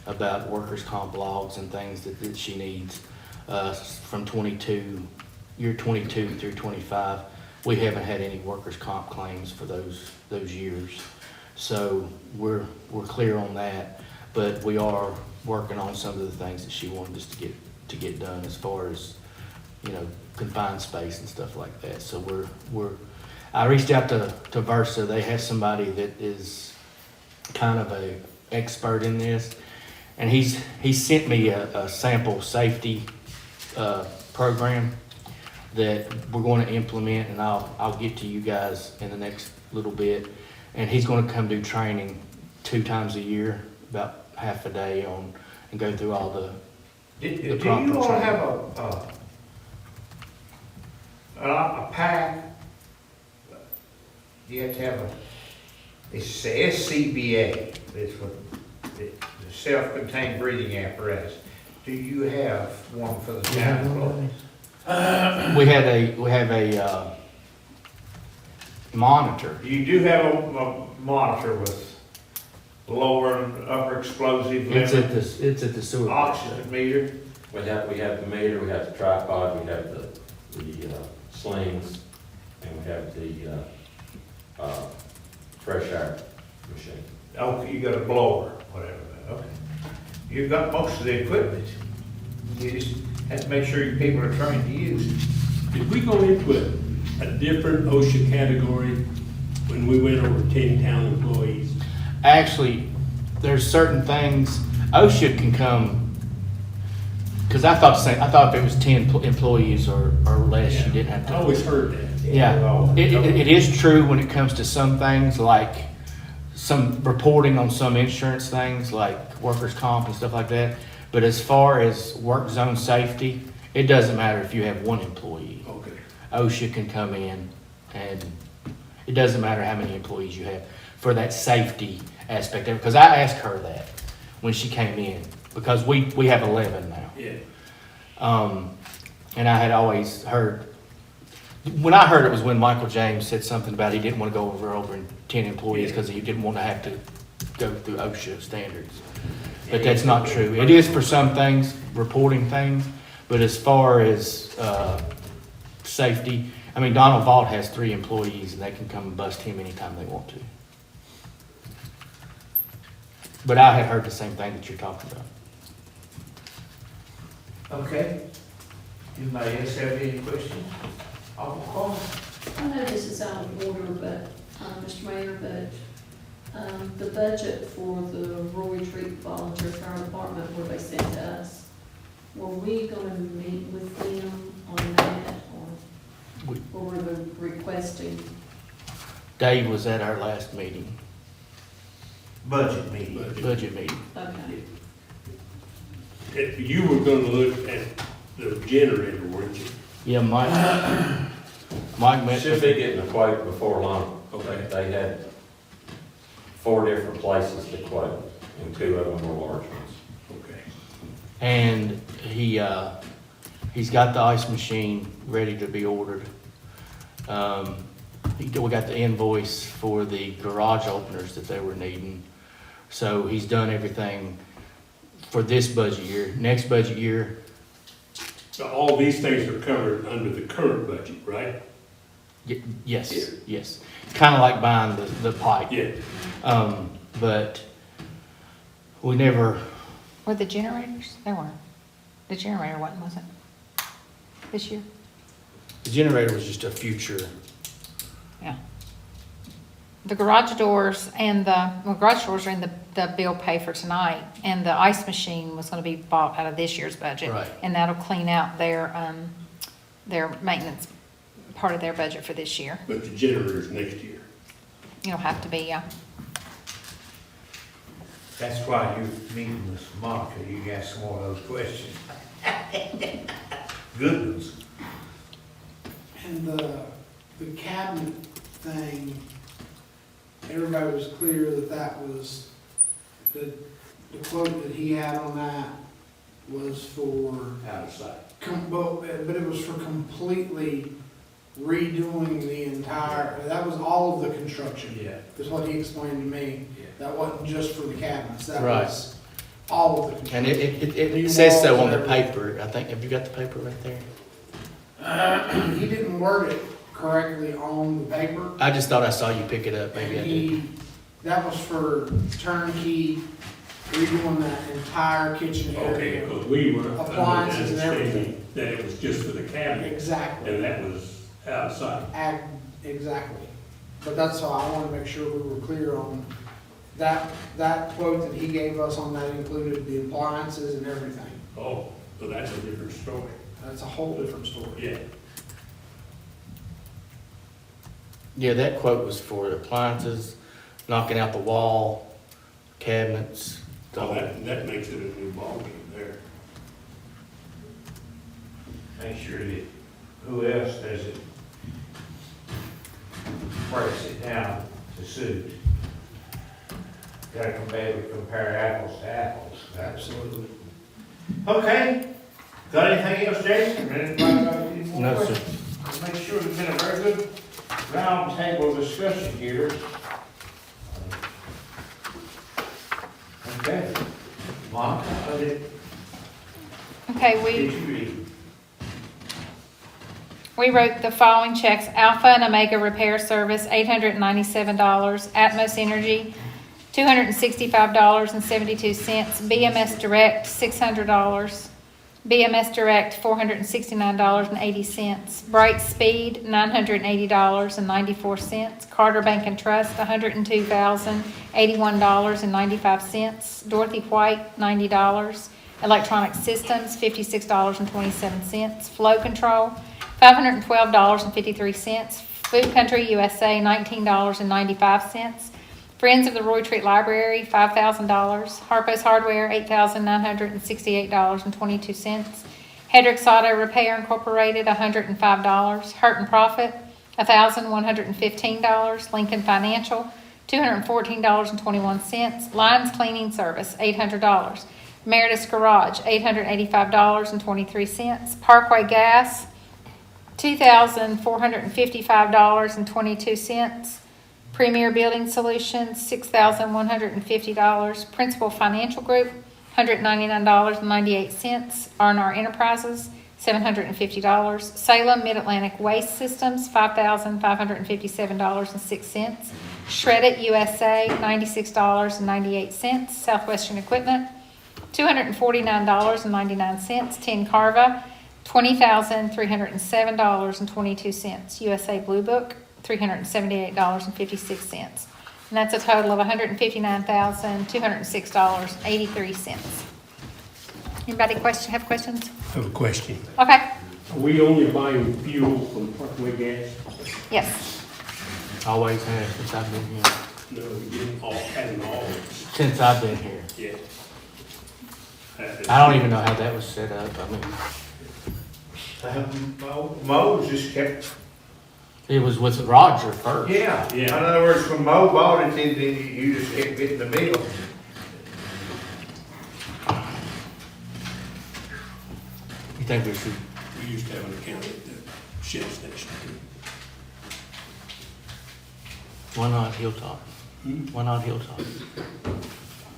about workers' comp logs and things that she needs, from year 22 through 25. We haven't had any workers' comp claims for those years. So we're clear on that, but we are working on some of the things that she wanted us to get done as far as, confined space and stuff like that. So I reached out to Versa. They have somebody that is kind of a expert in this, and he sent me a sample safety program that we're going to implement, and I'll get to you guys in the next little bit. And he's going to come do training 2 times a year, about half a day and go through all the Do you proper all training. have a pack? You have to have it's the SCBA, it's what, the self-contained breathing apparatus. Do you have one for the town employees? We have a monitor. You do have a monitor with lower and upper explosive It's limit, at the sewer. oxygen meter. We have the meter, we have the tripod, we have the slings, and we have the fresh air machine. Oh, you got a blower, whatever, okay. You've got most of the equipment. You just have to make sure your people are trained to use it. Did we go into a different OSHA category when we went over 10 town employees? Actually, there's certain things, OSHA can come, because I thought if it was 10 employees or less, you didn't have I to. always heard that. Yeah, it is true when it comes to some things, like some reporting on some insurance things, like workers' comp and stuff like that. But as far as work zone safety, it doesn't matter if you have 1 employee. Okay. OSHA can come in, and it doesn't matter how many employees you have for that safety aspect of it. Because I asked her that when she came in, because we have 11 now. Yeah. And I had always heard, when I heard it was when Michael James said something about he didn't want to go over 10 employees because he didn't want to have to go through OSHA standards. But that's not true. It is for some things, reporting things, but as far as safety, I mean, Donald Vault has 3 employees and they can come and bust him anytime they want to. But I had heard the same thing that you're talking about. Okay. Anybody else have any questions? Call. I know this is out of order, but, Mr. Mayor, but, the budget for the Rural Retreat Volunteer Fire Department, where they sent to us, were we gonna meet with them on that, or were they requesting? Dave was at our last meeting, Budget meeting. budget meeting. Okay. If you were gonna look at the generator, weren't you? Yeah, Mike met. Should be getting a quote before long. Okay. They had 4 different places to quote, and 2 of them were large ones. Okay. And he's got the ice machine ready to be ordered. We got the invoice for the garage openers that they were needing. So he's done everything for this budget year. Next budget year, So all these things are covered under the current budget, right? yes, yes. Kind of like buying the pipe. Yeah. But we never, Were the generators? There weren't. The generator wasn't, was it? This year? the generator was just a future. Yeah. The garage doors and garage doors are in the bill pay for tonight, and the ice machine was gonna be bought out of this year's budget. Right. And that'll clean out their maintenance, part of their budget for this year. But the generator's next year. You'll have to be, yeah. That's why you're meeting with Monica, you can ask some more of those questions. Good ones. And the cabinet thing, everybody was clear that that was, the quote that he had on that was for, Out of sight. but it was for completely redoing the entire, that was all of the construction. Yeah. Is what he explained to me. Yeah. That wasn't just for the cabinets, that Right. was all of the And construction. it says so on the paper, I think, have you got the paper right there? He didn't word it correctly on the paper. I just thought I saw you pick it up, maybe I did. That was for turnkey, redoing that entire kitchen Okay, area. because we were under the Appliances and everything. understanding that it was just for the cabinet, Exactly. and that was outside. Exactly. But that's why I wanted to make sure we were clear on that quote that he gave us on that included the appliances and everything. Oh, so that's a different story. That's a whole different story. Yeah. Yeah, that quote was for appliances, knocking out the wall, cabinets. the So whole- that makes it a new ballgame there. Make sure that who else does it breaks it down to suit. Gotta compare apples to apples. Absolutely. Okay, got anything else, Jason? Or anybody got any more No, sir. questions? Make sure it's been a very good round table discussion here. Okay. Monica, what did Okay, we you read? We wrote the following checks: Alpha and Omega Repair Service, $897. Atmos Energy, $265.72. BMS Direct, $600. BMS Direct, $469.80. Bright Speed, $980.94. Carter Bank and Trust, $102,081.95. Dorothy White, $90. Electronic Systems, $56.27. Flow Control, $512.53. Food Country USA, $19.95. Friends of the Roy Treat Library, $5,000. Harpo's Hardware, $8,968.22. Hedrick's Auto Repair Incorporated, $105. Hurt and Profit, $1,115. Lincoln Financial, $214.21. Lions Cleaning Service, $800. Meredith's Garage, $885.23. Parkway Gas, $2,455.22. Premier Building Solutions, $6,150. Principal Financial Group, $199.98. R&R Enterprises, $750. Salem Mid-Atlantic Waste Systems, $5,557.06. Shred-it USA, $96.98. Southwestern Equipment, $249.99. Ten Carva, $20,307.22. USA Blue Book, $378.56. And that's a total of $159,206.83. Anybody have questions? I have a question. Okay, Are we only buying fuel from Parkway Gas? Yes. Always have, since I've been here. No, we didn't all, hadn't always, Since I've been here. yeah. I don't even know how that was set up. I mean, Mo just kept, it was with Roger first. yeah. In Yeah. other words, when Mo bought it, then you just kept getting the bill. You think we should, We used to have an account at the ship station. why not Hilltop? Hmm? Why not Hilltop?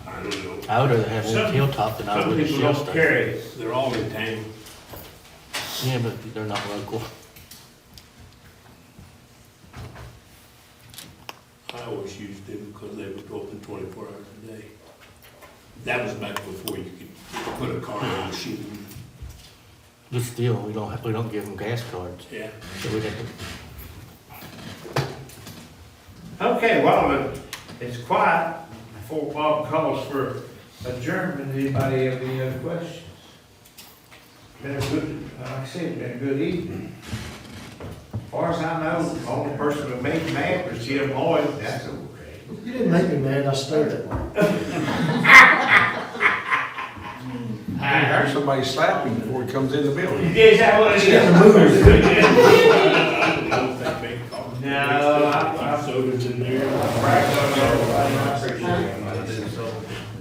I don't know. I would rather have one Some- at Hilltop than I Some would at people Shell don't Station. carry it. They're all in town. Yeah, but they're not local. I always used them because they were open 24 hours a day. That was back before you could put a car on the machine. But still, we don't give them gas cards. Yeah. So we'd have to, Okay, well, it's quiet before Bob calls for adjournment. Anybody have any other questions? Been a good, like I said, been a good evening. As far as I know, the only person who made me mad was Jim Lloyd. That's okay. You didn't make me mad, I stayed that way. I heard somebody slap him before he comes in the building. Is that what it is? No, I Sodas in there. bragged on everybody. I appreciate it.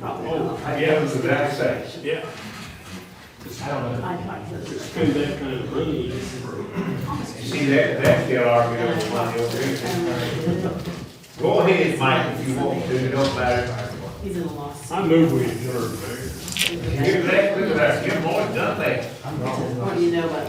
Oh, Yeah, it was a bad say. yeah. I don't know. To spend that kind of money for See, that still arguing over money over here. Go ahead, Mike, if you want to, it don't matter. He's in a loss. I move we adjourn, Mayor. Hear that? Look at that, Jim Boyd done that. What do you know about